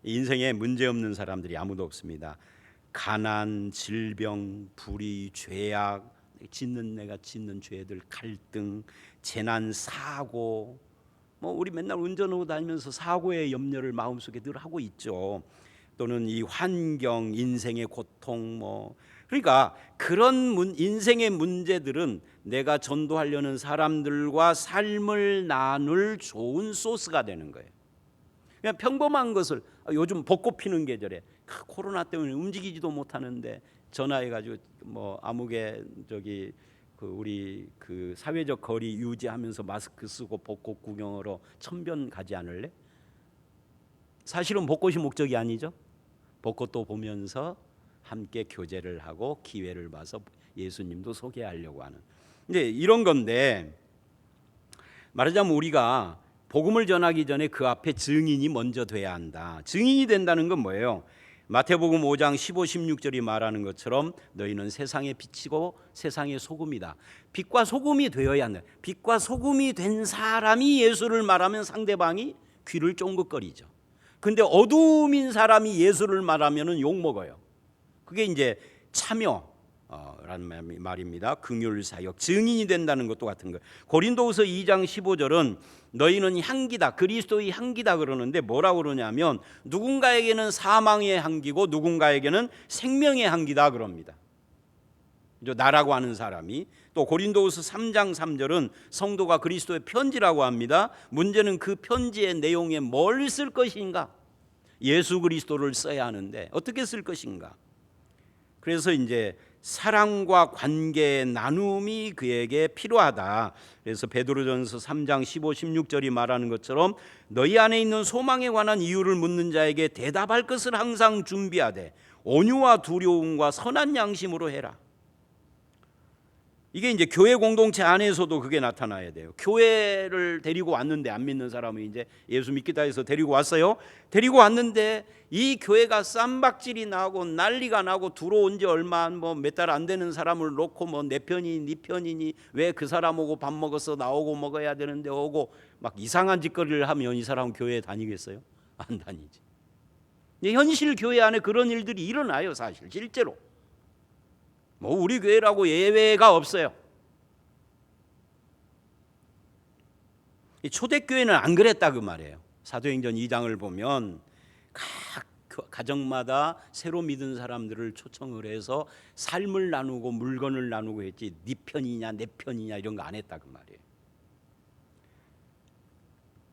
인생에 문제 없는 사람들이 아무도 없습니다. 가난, 질병, 불의, 죄악, 내가 짓는 죄들, 갈등, 재난, 사고, 뭐 우리 맨날 운전하고 다니면서 사고의 염려를 마음속에 늘 하고 있죠. 또는 이 환경, 인생의 고통, 뭐 그러니까 그런 인생의 문제들은 내가 전도하려는 사람들과 삶을 나눌 좋은 소스가 되는 거예요. 그냥 평범한 것을, 요즘 벚꽃 피는 계절에 코로나 때문에 움직이지도 못하는데 전화해가지고 뭐 아무개 저기 우리 사회적 거리 유지하면서 마스크 쓰고 벚꽃 구경하러 천변 가지 않을래? 사실은 벚꽃이 목적이 아니죠. 벚꽃도 보면서 함께 교제를 하고 기회를 봐서 예수님도 소개하려고 하는, 이제 이런 건데, 말하자면 우리가 복음을 전하기 전에 그 앞에 증인이 먼저 돼야 한다. 증인이 된다는 건 뭐예요? 마태복음 5장 15, 16절이 말하는 것처럼 너희는 세상의 빛이고 세상의 소금이다. 빛과 소금이 되어야 한다. 빛과 소금이 된 사람이 예수를 말하면 상대방이 귀를 쫑긋거리죠. 근데 어두움인 사람이 예수를 말하면 욕먹어요. 그게 이제 참여라는 말입니다. 긍휼 사역, 증인이 된다는 것도 같은 거예요. 고린도후서 2장 15절은 너희는 향기다, 그리스도의 향기다 그러는데 뭐라고 그러냐면 누군가에게는 사망의 향기고 누군가에게는 생명의 향기다 그럽니다. 나라고 하는 사람이. 또 고린도후서 3장 3절은 성도가 그리스도의 편지라고 합니다. 문제는 그 편지의 내용에 뭘 쓸 것인가? 예수 그리스도를 써야 하는데 어떻게 쓸 것인가? 그래서 이제 사랑과 관계의 나눔이 그에게 필요하다. 그래서 베드로전서 3장 15, 16절이 말하는 것처럼 너희 안에 있는 소망에 관한 이유를 묻는 자에게 대답할 것을 항상 준비하되 온유와 두려움과 선한 양심으로 해라. 이게 이제 교회 공동체 안에서도 그게 나타나야 돼요. 교회를 데리고 왔는데, 안 믿는 사람을 이제 예수 믿겠다 해서 데리고 왔어요. 데리고 왔는데 이 교회가 쌈박질이 나고 난리가 나고 들어온 지 얼마 몇 달 안 되는 사람을 놓고 뭐 내 편이니 네 편이니 왜 그 사람 오고 밥 먹었어 나오고 먹어야 되는데 오고 막 이상한 짓거리를 하면 이 사람은 교회에 다니겠어요? 안 다니지. 현실 교회 안에 그런 일들이 일어나요. 사실 실제로. 뭐 우리 교회라고 예외가 없어요. 이 초대교회는 안 그랬다 그 말이에요. 사도행전 2장을 보면 각 가정마다 새로 믿은 사람들을 초청을 해서 삶을 나누고 물건을 나누고 했지 네 편이냐 내 편이냐 이런 거 안 했다 그 말이에요.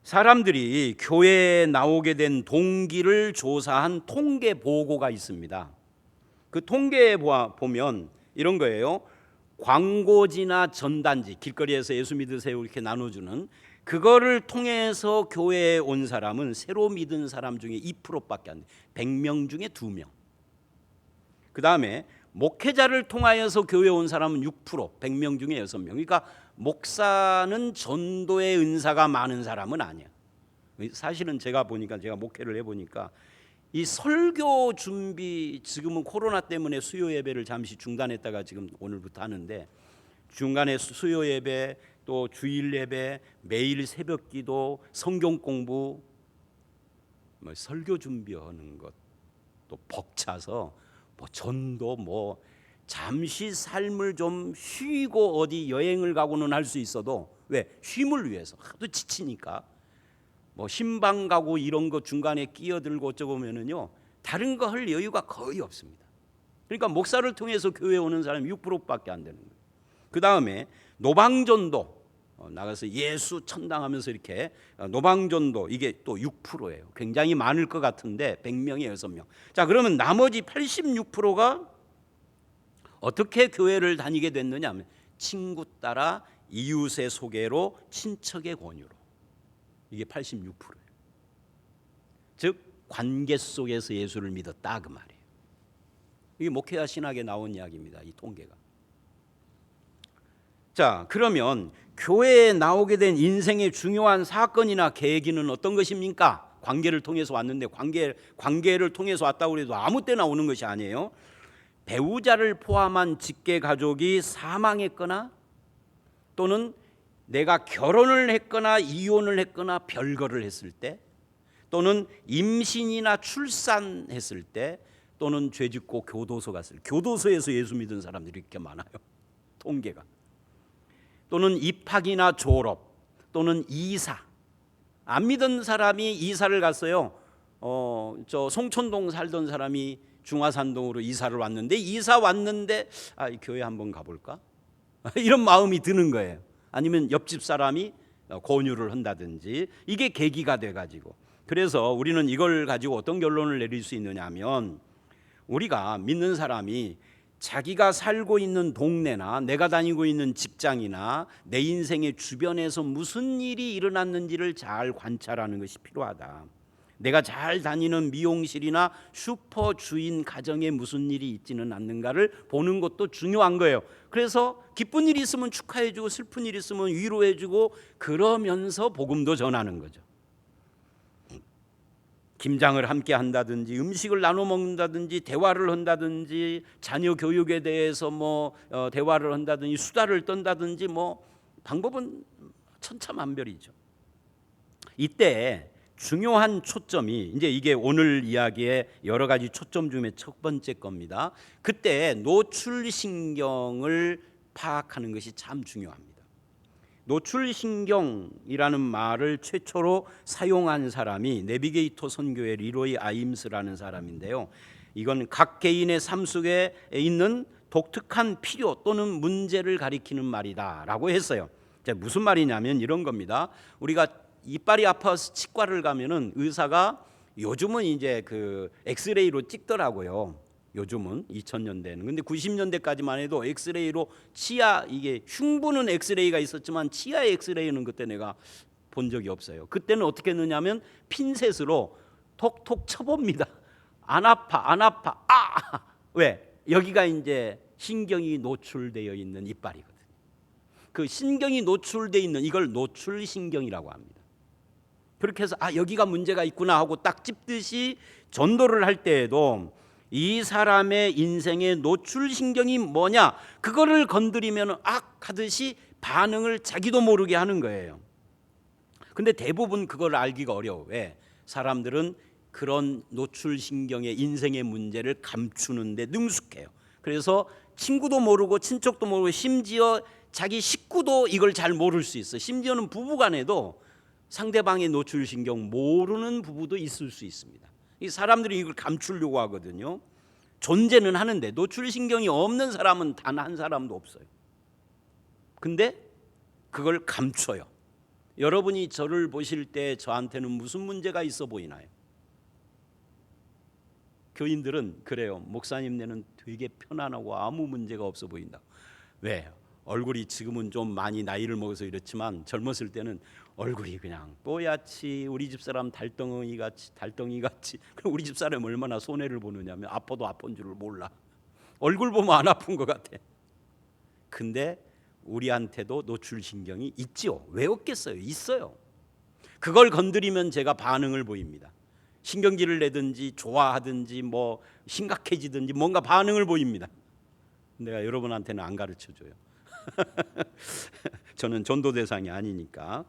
사람들이 교회에 나오게 된 동기를 조사한 통계 보고가 있습니다. 그 통계에 보면 이런 거예요. 광고지나 전단지, 길거리에서 예수 믿으세요 이렇게 나눠주는 그거를 통해서 교회에 온 사람은 새로 믿은 사람 중에 2%밖에 안 돼. 100명 중에 2명. 그 다음에 목회자를 통하여서 교회에 온 사람은 6%, 100명 중에 6명. 그러니까 목사는 전도의 은사가 많은 사람은 아니야. 사실은 제가 목회를 해보니까 이 설교 준비, 지금은 코로나 때문에 수요 예배를 잠시 중단했다가 지금 오늘부터 하는데, 중간에 수요 예배 또 주일 예배, 매일 새벽 기도, 성경 공부, 설교 준비하는 것 또 벅차서 전도 잠시 삶을 좀 쉬고 어디 여행을 가고는 할 수 있어도 왜? 쉼을 위해서. 하도 지치니까. 뭐 신방 가고 이런 거 중간에 끼어들고 어쩌고 보면은요, 다른 거 할 여유가 거의 없습니다. 그러니까 목사를 통해서 교회 오는 사람이 6%밖에 안 되는 거예요. 그 다음에 노방전도, 나가서 예수 천당하면서 이렇게 노방전도, 이게 또 6%예요. 굉장히 많을 것 같은데 100명에 6명. 자, 그러면 나머지 86%가 어떻게 교회를 다니게 됐느냐 하면 친구 따라, 이웃의 소개로, 친척의 권유로. 이게 86%예요. 즉 관계 속에서 예수를 믿었다, 그 말이에요. 이게 목회와 신학에 나온 이야기입니다, 이 통계가. 자, 그러면 교회에 나오게 된 인생의 중요한 사건이나 계기는 어떤 것입니까? 관계를 통해서 왔는데 관계를 통해서 왔다고 해도 아무 때나 오는 것이 아니에요. 배우자를 포함한 직계 가족이 사망했거나, 또는 내가 결혼을 했거나 이혼을 했거나 별거를 했을 때, 또는 임신이나 출산했을 때, 또는 죄짓고 교도소 갔을 때. 교도소에서 예수 믿은 사람들이 이렇게 많아요, 통계가. 또는 입학이나 졸업, 또는 이사. 안 믿은 사람이 이사를 갔어요. 저 송촌동 살던 사람이 중화산동으로 이사를 왔는데, 이사 왔는데 이 교회 한번 가볼까? 이런 마음이 드는 거예요. 아니면 옆집 사람이 권유를 한다든지, 이게 계기가 돼가지고. 그래서 우리는 이걸 가지고 어떤 결론을 내릴 수 있느냐 하면, 우리가 믿는 사람이 자기가 살고 있는 동네나 내가 다니고 있는 직장이나 내 인생의 주변에서 무슨 일이 일어났는지를 잘 관찰하는 것이 필요하다. 내가 잘 다니는 미용실이나 슈퍼 주인 가정에 무슨 일이 있지는 않는가를 보는 것도 중요한 거예요. 그래서 기쁜 일이 있으면 축하해주고, 슬픈 일이 있으면 위로해주고, 그러면서 복음도 전하는 거죠. 김장을 함께 한다든지, 음식을 나눠 먹는다든지, 대화를 한다든지, 자녀 교육에 대해서 대화를 한다든지, 수다를 떤다든지, 방법은 천차만별이죠. 이때 중요한 초점이, 이제 이게 오늘 이야기의 여러 가지 초점 중에 첫 번째 겁니다. 그때 노출신경을 파악하는 것이 참 중요합니다. 노출신경이라는 말을 최초로 사용한 사람이 내비게이터 선교의 리로이 아임스라는 사람인데요. 이건 각 개인의 삶 속에 있는 독특한 필요 또는 문제를 가리키는 말이다라고 했어요. 무슨 말이냐면 이런 겁니다. 우리가 이빨이 아파서 치과를 가면은 의사가 요즘은 이제 그 엑스레이로 찍더라고요. 요즘은 2000년대는. 근데 90년대까지만 해도 엑스레이로 치아, 이게 흉부는 엑스레이가 있었지만 치아 엑스레이는 그때 내가 본 적이 없어요. 그때는 어떻게 했느냐면 핀셋으로 톡톡 쳐봅니다. 안 아파, 안 아파. 왜? 여기가 이제 신경이 노출되어 있는 이빨이거든요. 그 신경이 노출되어 있는 이걸 노출신경이라고 합니다. 그렇게 해서 여기가 문제가 있구나 하고 딱 찝듯이 전도를 할 때에도 이 사람의 인생의 노출신경이 뭐냐, 그거를 건드리면 하듯이 반응을 자기도 모르게 하는 거예요. 근데 대부분 그걸 알기가 어려워. 왜? 사람들은 그런 노출신경의 인생의 문제를 감추는데 능숙해요. 그래서 친구도 모르고 친척도 모르고 심지어 자기 식구도 이걸 잘 모를 수 있어. 심지어는 부부간에도 상대방의 노출신경 모르는 부부도 있을 수 있습니다. 이 사람들이 이걸 감추려고 하거든요. 존재는 하는데 노출신경이 없는 사람은 단 한 사람도 없어요. 근데 그걸 감춰요. 여러분이 저를 보실 때 저한테는 무슨 문제가 있어 보이나요? 교인들은 그래요. 목사님네는 되게 편안하고 아무 문제가 없어 보인다. 왜? 얼굴이 지금은 좀 많이 나이를 먹어서 이렇지만 젊었을 때는 얼굴이 그냥 뽀얗지, 우리 집사람 달덩이 같이. 그럼 우리 집사람 얼마나 손해를 보느냐면 아파도 아픈 줄을 몰라. 얼굴 보면 안 아픈 것 같아. 근데 우리한테도 노출신경이 있죠. 왜 없겠어요? 있어요. 그걸 건드리면 제가 반응을 보입니다. 신경질을 내든지 좋아하든지 심각해지든지 뭔가 반응을 보입니다. 내가 여러분한테는 안 가르쳐줘요. 저는 전도 대상이 아니니까.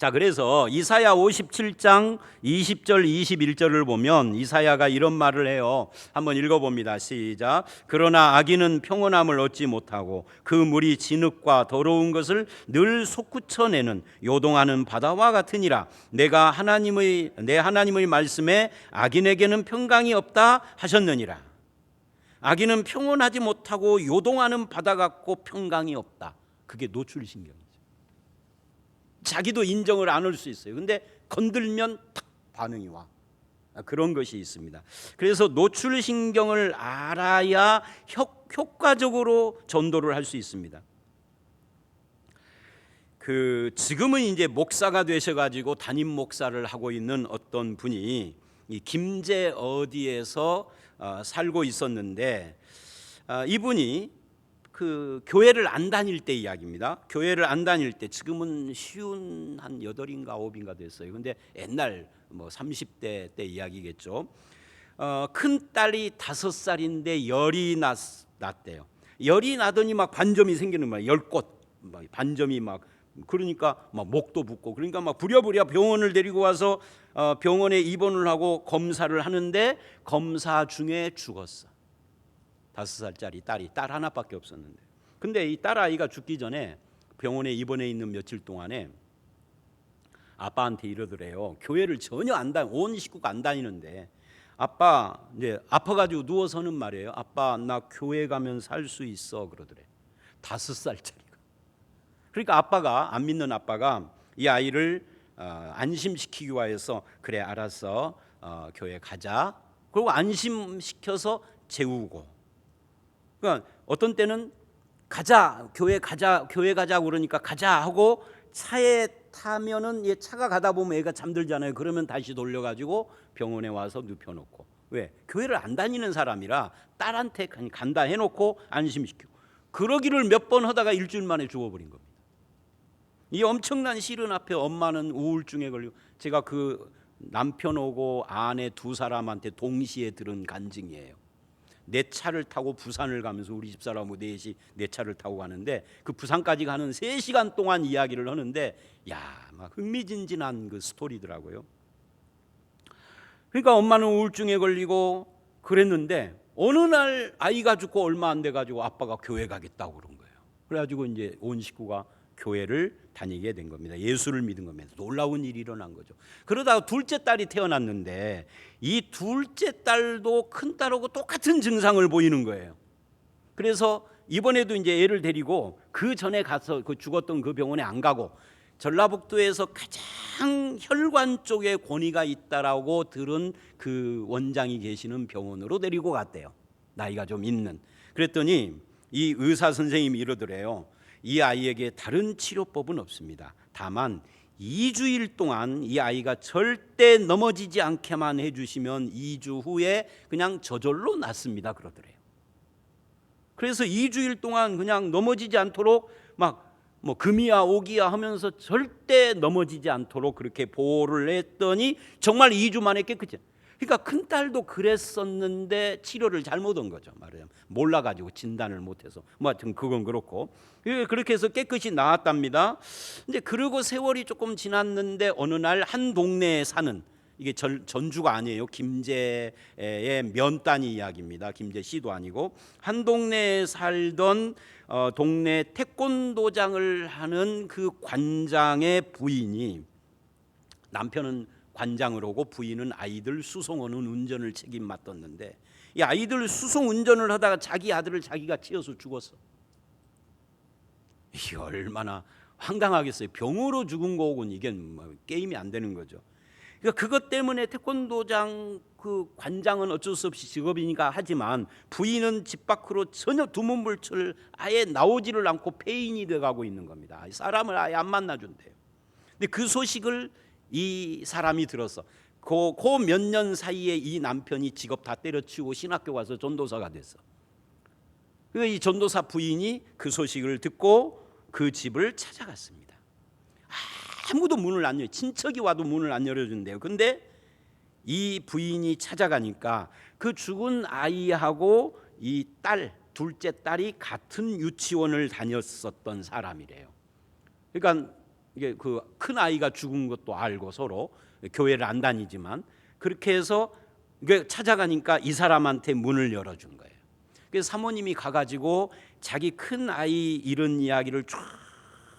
자, 그래서 이사야 57장 20절 21절을 보면 이사야가 이런 말을 해요. 한번 읽어봅니다. 시작. 그러나 악인은 평온함을 얻지 못하고 그 물이 진흙과 더러운 것을 늘 솟구쳐내는 요동하는 바다와 같으니라. 내 하나님의 말씀에 악인에게는 평강이 없다 하셨느니라. 악인은 평온하지 못하고 요동하는 바다 같고 평강이 없다. 그게 노출신경이죠. 자기도 인정을 안 할 수 있어요. 근데 건들면 탁 반응이 와. 그런 것이 있습니다. 그래서 노출신경을 알아야 효과적으로 전도를 할 수 있습니다. 지금은 이제 목사가 되셔가지고 담임 목사를 하고 있는 어떤 분이 이 김제 어디에서 살고 있었는데, 이분이 그 교회를 안 다닐 때 이야기입니다. 교회를 안 다닐 때, 지금은 쉬운 한 8인가 9인가 됐어요. 근데 옛날 뭐 30대 때 이야기겠죠. 큰 딸이 5살인데 열이 났대요. 열이 나더니 막 반점이 생기는 거예요. 열꽃 막 반점이 막, 그러니까 막 목도 붓고, 그러니까 막 부랴부랴 병원을 데리고 와서 병원에 입원을 하고 검사를 하는데 검사 중에 죽었어. 5살짜리 딸 하나밖에 없었는데. 근데 이 딸 아이가 죽기 전에 병원에 입원해 있는 며칠 동안에 아빠한테 이러더래요. 교회를 전혀 온 식구가 안 다니는데 아빠 이제 아파가지고 누워서는 말이에요. 아빠 나 교회 가면 살 수 있어 그러더래. 5살짜리가. 그러니까 아빠가, 안 믿는 아빠가 이 아이를 안심시키기 위해서 그래 알았어 교회 가자. 그리고 안심시켜서 재우고. 그러니까 어떤 때는 교회 가자 그러니까 가자 하고 차에 타면은 차가 가다 보면 애가 잠들잖아요. 그러면 다시 돌려가지고 병원에 와서 눕혀놓고. 왜? 교회를 안 다니는 사람이라 딸한테 간다 해놓고 안심시키고. 그러기를 몇 번 하다가 일주일 만에 죽어버린 겁니다. 이 엄청난 시련 앞에 엄마는 우울증에 걸리고, 제가 그 남편하고 아내 2사람한테 동시에 들은 간증이에요. 내 차를 타고 부산을 가면서 우리 집사람하고 넷이 내 차를 타고 가는데 그 부산까지 가는 3시간 동안 이야기를 하는데 막 흥미진진한 그 스토리더라고요. 그러니까 엄마는 우울증에 걸리고 그랬는데 어느 날 아이가 죽고 얼마 안 돼 가지고 아빠가 교회 가겠다고 그런 거예요. 그래가지고 이제 온 식구가 교회를 다니게 된 겁니다. 예수를 믿은 겁니다. 놀라운 일이 일어난 거죠. 그러다가 둘째 딸이 태어났는데 이 둘째 딸도 큰 딸하고 똑같은 증상을 보이는 거예요. 그래서 이번에도 이제 애를 데리고 그 전에 가서 그 죽었던 그 병원에 안 가고 전라북도에서 가장 혈관 쪽에 권위가 있다라고 들은 그 원장이 계시는 병원으로 데리고 갔대요. 나이가 좀 있는. 그랬더니 이 의사 선생님이 이러더래요. 이 아이에게 다른 치료법은 없습니다. 다만 2주일 동안 이 아이가 절대 넘어지지 않게만 해주시면 2주 후에 그냥 저절로 낫습니다 그러더래요. 그래서 2주일 동안 그냥 넘어지지 않도록 막 뭐 금이야 오기야 하면서 절대 넘어지지 않도록 그렇게 보호를 했더니 정말 2주 만에 깨끗이. 그러니까 큰딸도 그랬었는데 치료를 잘못 한 거죠. 말하자면 몰라가지고 진단을 못해서. 뭐 하여튼 그건 그렇고 그렇게 해서 깨끗이 나았답니다. 근데 그러고 세월이 조금 지났는데 어느 날 한 동네에 사는, 이게 전주가 아니에요. 김제의 면단위 이야기입니다. 김제시도 아니고 한 동네에 살던 동네 태권도장을 하는 그 관장의 부인이, 남편은 관장을 하고 부인은 아이들 수송하는 운전을 책임 맡았는데 이 아이들 수송 운전을 하다가 자기 아들을 자기가 치어서 죽었어. 이게 얼마나 황당하겠어요. 병으로 죽은 거고는 이게 뭐 게임이 안 되는 거죠. 그러니까 그것 때문에 태권도장 그 관장은 어쩔 수 없이 직업이니까 하지만 부인은 집 밖으로 전혀 두문불출 아예 나오지를 않고 폐인이 돼가고 있는 겁니다. 사람을 아예 안 만나준대요. 근데 그 소식을 이 사람이 들었어. 그 몇 년 사이에 이 남편이 직업 다 때려치우고 신학교 가서 전도사가 됐어. 이 전도사 부인이 그 소식을 듣고 그 집을 찾아갔습니다. 아무도 문을 안 열어요. 친척이 와도 문을 안 열어준대요. 근데 이 부인이 찾아가니까 그 죽은 아이하고 이 둘째 딸이 같은 유치원을 다녔었던 사람이래요. 그러니까 이게 그 큰 아이가 죽은 것도 알고 서로 교회를 안 다니지만 그렇게 해서 이게 찾아가니까 이 사람한테 문을 열어준 거예요. 그래서 사모님이 가가지고 자기 큰 아이 잃은 이야기를 쫙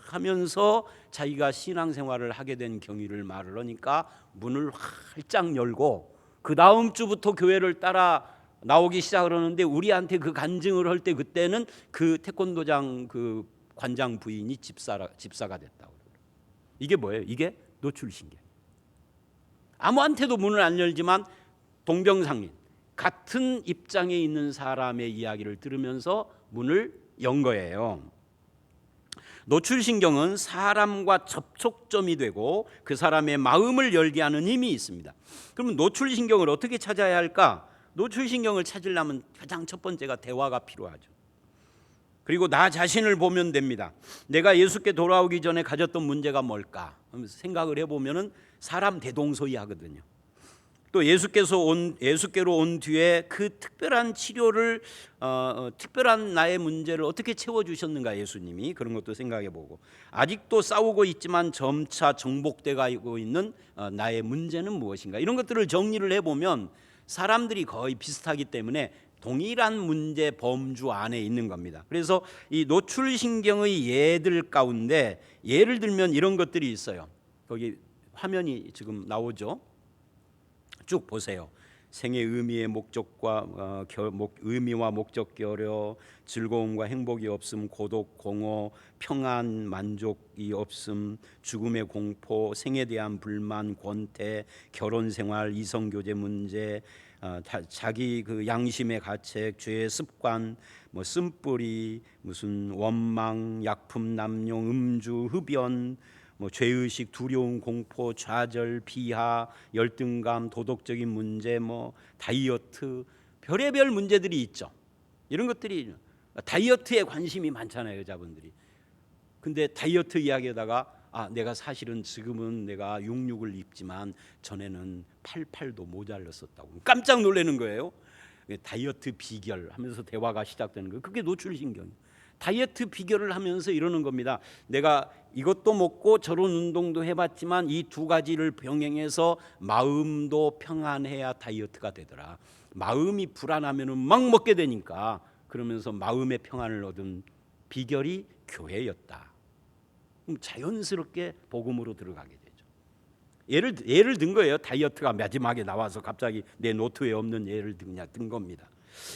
하면서 자기가 신앙생활을 하게 된 경위를 말을 하니까 문을 활짝 열고 그 다음 주부터 교회를 따라 나오기 시작을 하는데 우리한테 그 간증을 할 때 그때는 그 태권도장 그 관장 부인이 집사가 됐다고. 이게 뭐예요? 이게 노출신경. 아무한테도 문을 안 열지만 동병상련 같은 입장에 있는 사람의 이야기를 들으면서 문을 연 거예요. 노출신경은 사람과 접촉점이 되고 그 사람의 마음을 열게 하는 힘이 있습니다. 그러면 노출신경을 어떻게 찾아야 할까? 노출신경을 찾으려면 가장 첫 번째가 대화가 필요하죠. 그리고 나 자신을 보면 됩니다. 내가 예수께 돌아오기 전에 가졌던 문제가 뭘까? 하면서 생각을 해보면은 사람 대동소이하거든요. 또 예수께로 온 뒤에 그 특별한 치료를 특별한 나의 문제를 어떻게 채워주셨는가 예수님이 그런 것도 생각해보고 아직도 싸우고 있지만 점차 정복돼가고 있는 나의 문제는 무엇인가 이런 것들을 정리를 해보면 사람들이 거의 비슷하기 때문에 동일한 문제 범주 안에 있는 겁니다. 그래서 이 노출신경의 예들 가운데 예를 들면 이런 것들이 있어요. 거기 화면이 지금 나오죠. 쭉 보세요. 생의 의미의 목적과 의미와 목적 결여, 즐거움과 행복이 없음, 고독, 공허, 평안, 만족이 없음, 죽음의 공포, 생에 대한 불만, 권태, 결혼 생활, 이성 교제 문제, 자기 그 양심의 가책, 죄의 습관, 뭐 쓴뿌리, 무슨 원망, 약품 남용, 음주, 흡연, 뭐 죄의식, 두려움, 공포, 좌절, 비하, 열등감, 도덕적인 문제, 뭐 다이어트, 별의별 문제들이 있죠. 이런 것들이 다이어트에 관심이 많잖아요, 여자분들이. 근데 다이어트 이야기에다가 내가 사실은 지금은 내가 66을 입지만 전에는 88도 모자랐었다고 깜짝 놀라는 거예요. 다이어트 비결 하면서 대화가 시작되는 거예요. 그게 노출신경이에요. 다이어트 비결을 하면서 이러는 겁니다. 내가 이것도 먹고 저런 운동도 해봤지만 이 두 가지를 병행해서 마음도 평안해야 다이어트가 되더라. 마음이 불안하면 막 먹게 되니까 그러면서 마음의 평안을 얻은 비결이 교회였다. 그럼 자연스럽게 복음으로 들어가게 되죠. 예를 든 거예요. 다이어트가 마지막에 나와서 갑자기 내 노트에 없는 예를 든 겁니다.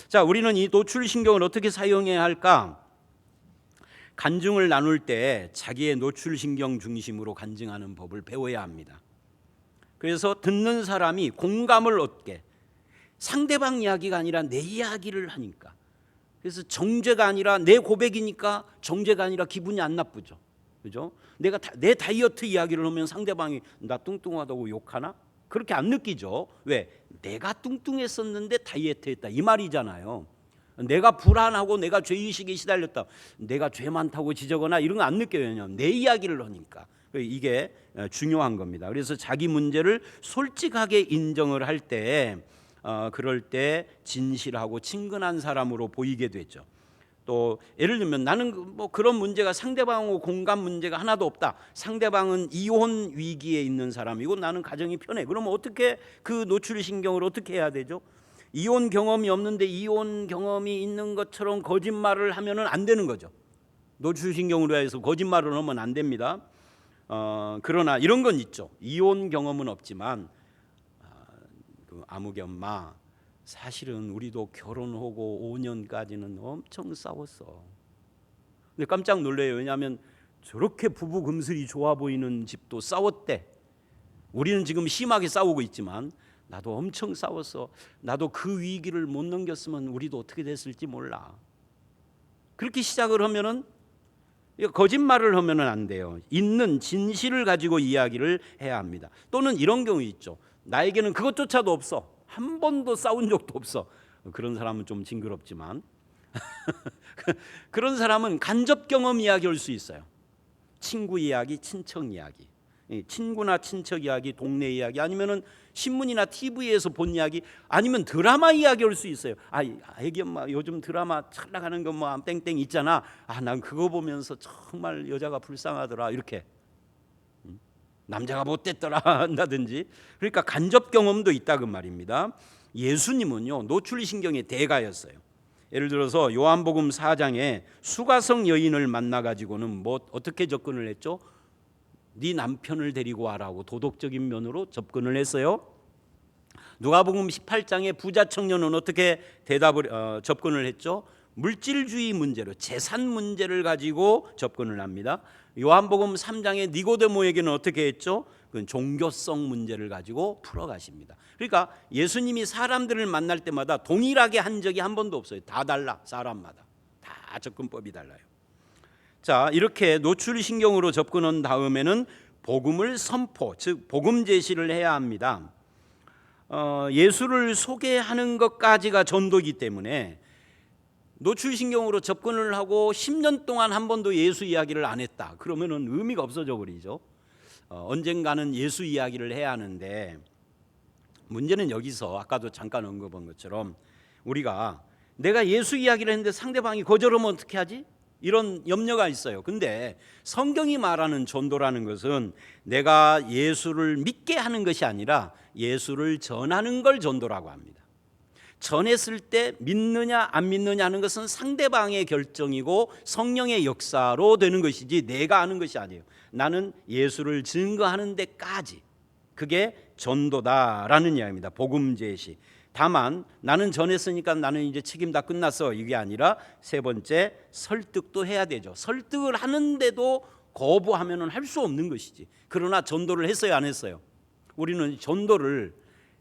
자, 우리는 이 노출신경을 어떻게 사용해야 할까? 간증을 나눌 때 자기의 노출신경 중심으로 간증하는 법을 배워야 합니다. 그래서 듣는 사람이 공감을 얻게 상대방 이야기가 아니라 내 이야기를 하니까 그래서 정죄가 아니라 내 고백이니까 정죄가 아니라 기분이 안 나쁘죠. 그죠? 내가 내 다이어트 이야기를 하면 상대방이 나 뚱뚱하다고 욕하나? 그렇게 안 느끼죠. 왜? 내가 뚱뚱했었는데 다이어트했다 이 말이잖아요. 내가 불안하고 내가 죄의식에 시달렸다 내가 죄 많다고 지적하나 이런 거 안 느껴요. 왜냐하면 내 이야기를 하니까 이게 중요한 겁니다. 그래서 자기 문제를 솔직하게 인정을 할 때 그럴 때 진실하고 친근한 사람으로 보이게 되죠. 또 예를 들면 나는 뭐 그런 문제가 상대방하고 공감 문제가 하나도 없다. 상대방은 이혼 위기에 있는 사람이고 나는 가정이 편해. 그러면 어떻게 그 노출신경을 어떻게 해야 되죠? 이혼 경험이 없는데 이혼 경험이 있는 것처럼 거짓말을 하면은 안 되는 거죠. 노출신경으로 해서 거짓말을 하면 안 됩니다. 그러나 이런 건 있죠. 이혼 경험은 없지만 아무개 엄마 사실은 우리도 결혼하고 5년까지는 엄청 싸웠어. 근데 깜짝 놀래요. 왜냐하면 저렇게 부부 금슬이 좋아 보이는 집도 싸웠대. 우리는 지금 심하게 싸우고 있지만 나도 엄청 싸웠어. 나도 그 위기를 못 넘겼으면 우리도 어떻게 됐을지 몰라. 그렇게 시작을 하면은 거짓말을 하면은 안 돼요. 있는 진실을 가지고 이야기를 해야 합니다. 또는 이런 경우 있죠. 나에게는 그것조차도 없어. 한 번도 싸운 적도 없어. 그런 사람은 좀 징그럽지만 그런 사람은 간접 경험 이야기할 수 있어요. 친구 이야기, 친척 이야기. 친구나 친척 이야기, 동네 이야기 아니면은 신문이나 TV에서 본 이야기 아니면 드라마 이야기 할 수 있어요. 애기 엄마 요즘 드라마 잘 나가는 거 뭐 땡땡 있잖아. 난 그거 보면서 정말 여자가 불쌍하더라. 이렇게 남자가 못됐더라 한다든지, 그러니까 간접 경험도 있다 그 말입니다. 예수님은요 노출신경의 대가였어요. 예를 들어서 요한복음 4장에 수가성 여인을 만나 가지고는 뭐 어떻게 접근을 했죠? 네 남편을 데리고 와라고 도덕적인 면으로 접근을 했어요. 누가복음 18장에 부자 청년은 어떻게 접근을 했죠? 물질주의 문제로, 재산 문제를 가지고 접근을 합니다. 요한복음 3장에 니고데모에게는 어떻게 했죠? 그건 종교성 문제를 가지고 풀어가십니다. 그러니까 예수님이 사람들을 만날 때마다 동일하게 한 적이 한 번도 없어요. 다 달라, 사람마다 다 접근법이 달라요. 자, 이렇게 노출신경으로 접근한 다음에는 복음을 선포, 즉 복음 제시를 해야 합니다. 예수를 소개하는 것까지가 전도이기 때문에 노출신경으로 접근을 하고 10년 동안 한 번도 예수 이야기를 안 했다, 그러면은 의미가 없어져 버리죠. 언젠가는 예수 이야기를 해야 하는데, 문제는 여기서 아까도 잠깐 언급한 것처럼 우리가 내가 예수 이야기를 했는데 상대방이 거절하면 어떻게 하지? 이런 염려가 있어요. 근데 성경이 말하는 전도라는 것은 내가 예수를 믿게 하는 것이 아니라 예수를 전하는 걸 전도라고 합니다. 전했을 때 믿느냐 안 믿느냐 하는 것은 상대방의 결정이고 성령의 역사로 되는 것이지 내가 하는 것이 아니에요. 나는 예수를 증거하는 데까지, 그게 전도다라는 이야기입니다. 복음 제시. 다만 나는 전했으니까 나는 이제 책임 다 끝났어, 이게 아니라 세 번째, 설득도 해야 되죠. 설득을 하는데도 거부하면은 할 수 없는 것이지. 그러나 전도를 했어요, 안 했어요? 우리는 전도를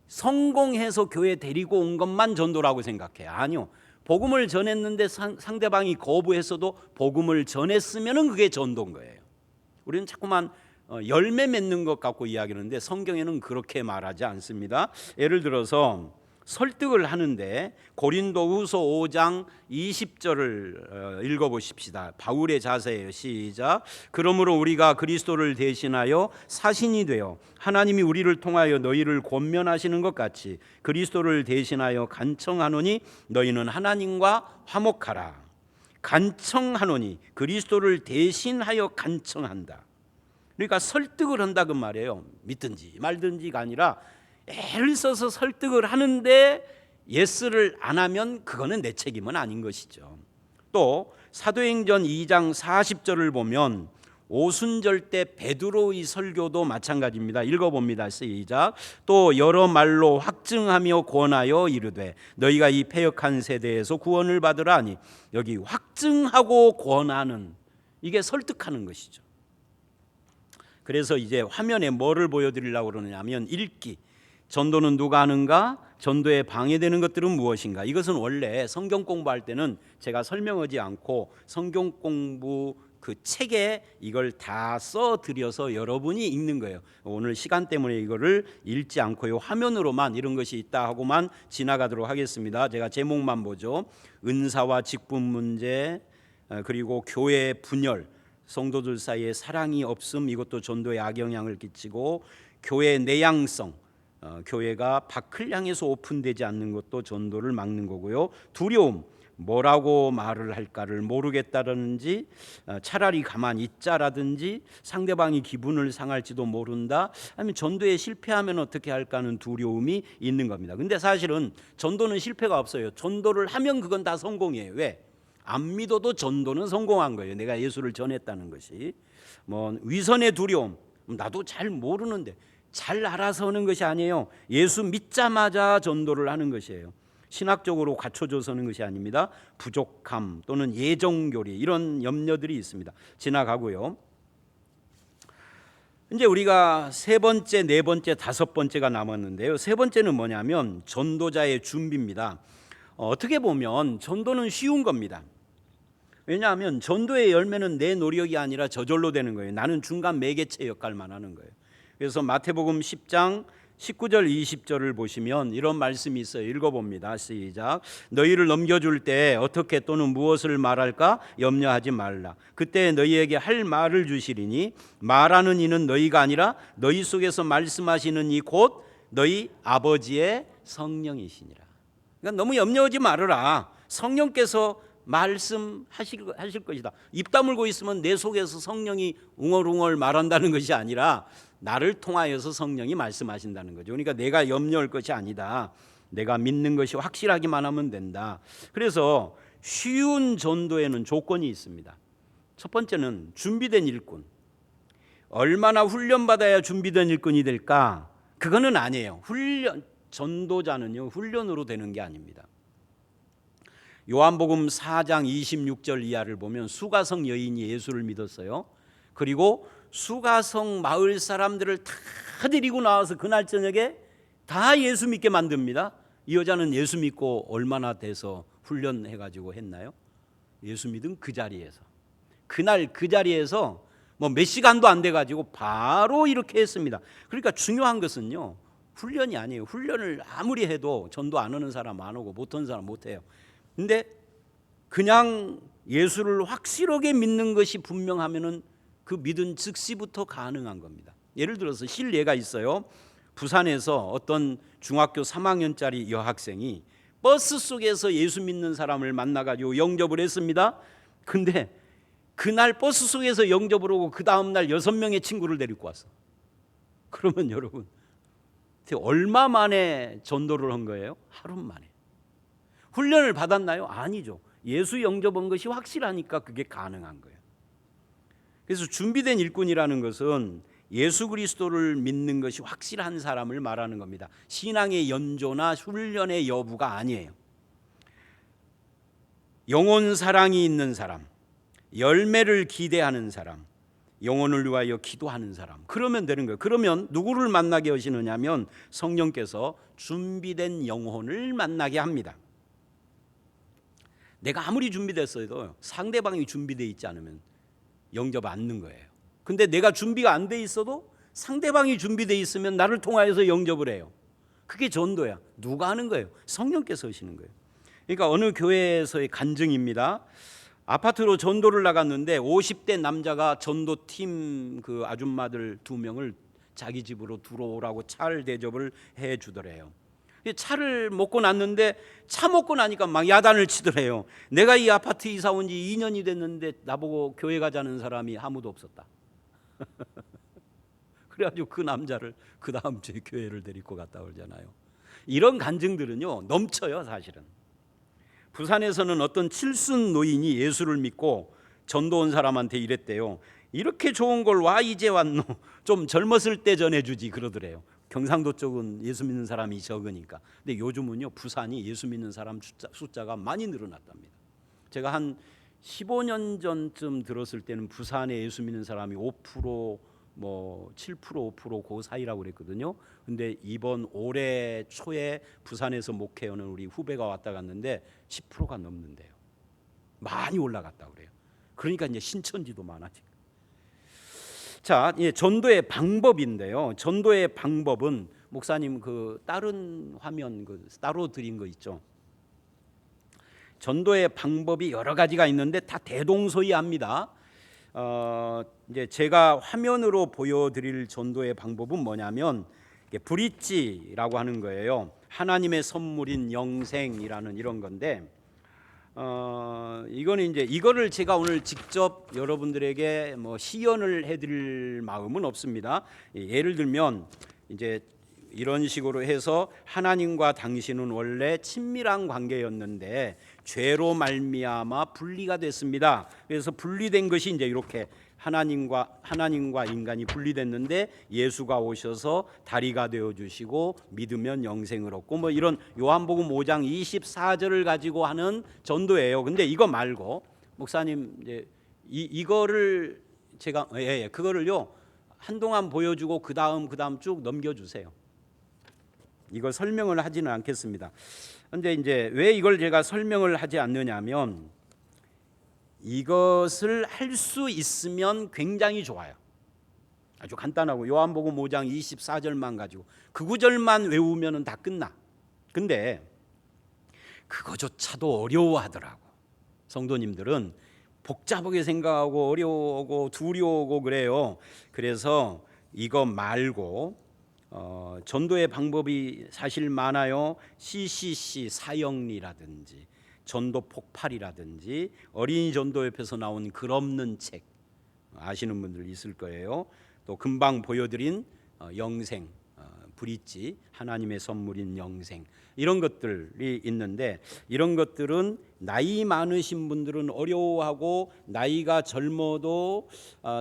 성공해서 교회 데리고 온 것만 전도라고 생각해요. 아니요. 복음을 전했는데 상대방이 거부했어도 복음을 전했으면은 그게 전도인 거예요. 우리는 자꾸만 열매 맺는 것 갖고 이야기하는데 성경에는 그렇게 말하지 않습니다. 예를 들어서 설득을 하는데 고린도후서 5장 20절을 읽어보십시다. 바울의 자세예요. 시작. 그러므로 우리가 그리스도를 대신하여 사신이 되어 하나님이 우리를 통하여 너희를 권면하시는 것 같이 그리스도를 대신하여 간청하노니 너희는 하나님과 화목하라. 간청하노니, 그리스도를 대신하여 간청한다. 그러니까 설득을 한다 그 말이에요. 믿든지 말든지가 아니라 애를 써서 설득을 하는데 예스를 안 하면 그거는 내 책임은 아닌 것이죠. 또 사도행전 2장 40절을 보면 오순절 때 베드로의 설교도 마찬가지입니다. 읽어봅니다. 시작. 또 여러 말로 확증하며 권하여 이르되 너희가 이 패역한 세대에서 구원을 받으라 하니, 여기 확증하고 권하는, 이게 설득하는 것이죠. 그래서 이제 화면에 뭐를 보여드리려고 그러냐면 읽기. 전도는 누가 하는가? 전도에 방해되는 것들은 무엇인가? 이것은 원래 성경 공부할 때는 제가 설명하지 않고 성경 공부 그 책에 이걸 다 써드려서 여러분이 읽는 거예요. 오늘 시간 때문에 이거를 읽지 않고요, 화면으로만 이런 것이 있다 하고만 지나가도록 하겠습니다. 제가 제목만 보죠. 은사와 직분 문제, 그리고 교회 분열, 성도들 사이에 사랑이 없음, 이것도 전도에 악영향을 끼치고, 교회 내향성, 교회가 밖을 향해서 오픈되지 않는 것도 전도를 막는 거고요. 두려움, 뭐라고 말을 할까를 모르겠다라든지, 차라리 가만히 있자라든지, 상대방이 기분을 상할지도 모른다, 아니면 전도에 실패하면 어떻게 할까는 두려움이 있는 겁니다. 근데 사실은 전도는 실패가 없어요. 전도를 하면 그건 다 성공이에요. 왜? 안 믿어도 전도는 성공한 거예요. 내가 예수를 전했다는 것이. 뭐 위선의 두려움, 나도 잘 모르는데 잘 알아서 하는 것이 아니에요. 예수 믿자마자 전도를 하는 것이에요. 신학적으로 갖춰져서는 것이 아닙니다. 부족함 또는 예정교리, 이런 염려들이 있습니다. 지나가고요. 이제 우리가 세 번째, 네 번째, 다섯 번째가 남았는데요. 세 번째는 뭐냐면 전도자의 준비입니다. 어떻게 보면 전도는 쉬운 겁니다. 왜냐하면 전도의 열매는 내 노력이 아니라 저절로 되는 거예요. 나는 중간 매개체 역할만 하는 거예요. 그래서 마태복음 10장 19절 20절을 보시면 이런 말씀이 있어요. 읽어봅니다. 시작. 너희를 넘겨줄 때 어떻게 또는 무엇을 말할까 염려하지 말라. 그때 너희에게 할 말을 주시리니 말하는 이는 너희가 아니라 너희 속에서 말씀하시는 이 곧 너희 아버지의 성령이시니라. 그러니까 너무 염려하지 말아라. 성령께서 말씀하실 것이다. 입 다물고 있으면 내 속에서 성령이 웅얼웅얼 말한다는 것이 아니라 나를 통하여서 성령이 말씀하신다는 거죠. 그러니까 내가 염려할 것이 아니다. 내가 믿는 것이 확실하기만 하면 된다. 그래서 쉬운 전도에는 조건이 있습니다. 첫 번째는 준비된 일꾼. 얼마나 훈련받아야 준비된 일꾼이 될까? 그거는 아니에요. 전도자는요, 훈련으로 되는 게 아닙니다. 요한복음 4장 26절 이하를 보면 수가성 여인이 예수를 믿었어요. 그리고 수가성 마을 사람들을 다 데리고 나와서 그날 저녁에 다 예수 믿게 만듭니다. 이 여자는 예수 믿고 얼마나 돼서 훈련해가지고 했나요? 예수 믿은 그 자리에서, 그날 그 자리에서 뭐 몇 시간도 안 돼가지고 바로 이렇게 했습니다. 그러니까 중요한 것은요, 훈련이 아니에요. 훈련을 아무리 해도 전도 안 하는 사람 안 오고 못하는 사람 못해요. 근데 그냥 예수를 확실하게 믿는 것이 분명하면은 그 믿은 즉시부터 가능한 겁니다. 예를 들어서 실예가 있어요. 부산에서 어떤 중학교 3학년짜리 여학생이 버스 속에서 예수 믿는 사람을 만나가지고 영접을 했습니다. 근데 그날 버스 속에서 영접을 하고 그 다음날 6명의 친구를 데리고 왔어. 그러면 여러분, 얼마 만에 전도를 한 거예요? 하루 만에. 훈련을 받았나요? 아니죠. 예수 영접한 것이 확실하니까 그게 가능한 거예요. 그래서 준비된 일꾼이라는 것은 예수 그리스도를 믿는 것이 확실한 사람을 말하는 겁니다. 신앙의 연조나 훈련의 여부가 아니에요. 영혼 사랑이 있는 사람, 열매를 기대하는 사람, 영혼을 위하여 기도하는 사람, 그러면 되는 거예요. 그러면 누구를 만나게 하시느냐면 성령께서 준비된 영혼을 만나게 합니다. 내가 아무리 준비됐어도 상대방이 준비되어 있지 않으면 영접 안 하는 거예요. 근데 내가 준비가 안 돼 있어도 상대방이 준비되어 있으면 나를 통하여서 영접을 해요. 그게 전도야. 누가 하는 거예요? 성령께서 하시는 거예요. 그러니까 어느 교회에서의 간증입니다. 아파트로 전도를 나갔는데 50대 남자가 전도팀 그 아줌마들 2명을 자기 집으로 들어오라고 차를 대접을 해 주더래요. 차를 먹고 났는데 차 먹고 나니까 막 야단을 치더래요. 내가 이 아파트 이사 온 지 2년이 됐는데 나보고 교회 가자는 사람이 아무도 없었다. 그래가지고 그 남자를 그 다음 주에 교회를 데리고 갔다 오잖아요. 이런 간증들은요 넘쳐요. 사실은 부산에서는 어떤 칠순 노인이 예수를 믿고 전도 온 사람한테 이랬대요. 이렇게 좋은 걸 와 이제 왔노? 좀 젊었을 때 전해주지 그러더래요. 경상도 쪽은 예수 믿는 사람이 적으니까. 근데 요즘은요 부산이 예수 믿는 사람 숫자가 많이 늘어났답니다. 제가 한 15년 전쯤 들었을 때는 부산에 예수 믿는 사람이 5% 뭐 7% 5% 그 사이라고 그랬거든요. 근데 이번 올해 초에 부산에서 목회하는 우리 후배가 왔다 갔는데 10%가 넘는데요. 많이 올라갔다 그래요. 그러니까 이제 신천지도 많아지고. 자, 전도의 방법인데요. 전도의 방법은 목사님 그 다른 화면 그 따로 드린 거 있죠. 전도의 방법이 여러 가지가 있는데 다 대동소이합니다. 이제 제가 화면으로 보여드릴 전도의 방법은 뭐냐면 브릿지라고 하는 거예요. 하나님의 선물인 영생이라는 이런 건데, 이거는 이제 이거를 제가 오늘 직접 여러분들에게 뭐 시연을 해드릴 마음은 없습니다. 예를 들면 이제 이런 식으로 해서 하나님과 당신은 원래 친밀한 관계였는데 죄로 말미암아 분리가 됐습니다. 그래서 분리된 것이 이제 이렇게 하나님과 인간이 분리됐는데 예수가 오셔서 다리가 되어 주시고 믿으면 영생을 얻고 뭐 이런 요한복음 5장 24절을 가지고 하는 전도예요. 근데 이거 말고 목사님 이제 이거를 제가 그거를요 한동안 보여주고 그다음 쭉 넘겨주세요. 이거 설명을 하지는 않겠습니다. 근데 이제 왜 이걸 제가 설명을 하지 않느냐면 이것을 할 수 있으면 굉장히 좋아요. 아주 간단하고 요한복음 5장 24절만 가지고 그 구절만 외우면은 다 끝나. 근데 그거조차도 어려워하더라고. 성도님들은 복잡하게 생각하고 어려워하고 두려워하고 그래요. 그래서 이거 말고 전도의 방법이 사실 많아요. CCC 사형리라든지 전도 폭발이라든지 어린이 전도협회에서 나온 글 없는 책 아시는 분들 있을 거예요. 또 금방 보여드린 영생, 브릿지, 하나님의 선물인 영생, 이런 것들이 있는데, 이런 것들은 나이 많으신 분들은 어려워하고 나이가 젊어도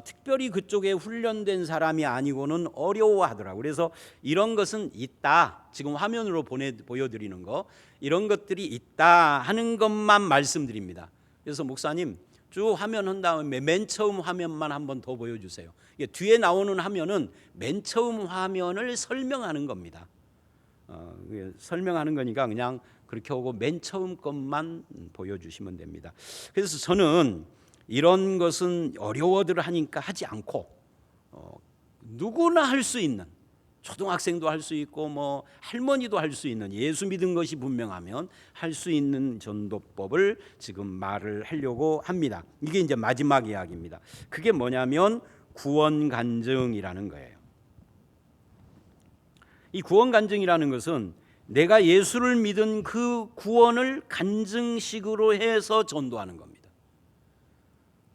특별히 그쪽에 훈련된 사람이 아니고는 어려워하더라고요. 그래서 이런 것은 있다, 지금 화면으로 보여드리는 거, 이런 것들이 있다 하는 것만 말씀드립니다. 그래서 목사님 쭉 화면 한 다음에 맨 처음 화면만 한번 더 보여주세요. 이게 뒤에 나오는 화면은 맨 처음 화면을 설명하는 겁니다. 설명하는 거니까 그냥 그렇게 하고 맨 처음 것만 보여주시면 됩니다. 그래서 저는 이런 것은 어려워들 하니까 하지 않고 누구나 할 수 있는, 초등학생도 할 수 있고 뭐 할머니도 할 수 있는, 예수 믿은 것이 분명하면 할 수 있는 전도법을 지금 말을 하려고 합니다. 이게 이제 마지막 이야기입니다. 그게 뭐냐면 구원 간증이라는 거예요. 이 구원 간증이라는 것은 내가 예수를 믿은 그 구원을 간증식으로 해서 전도하는 겁니다.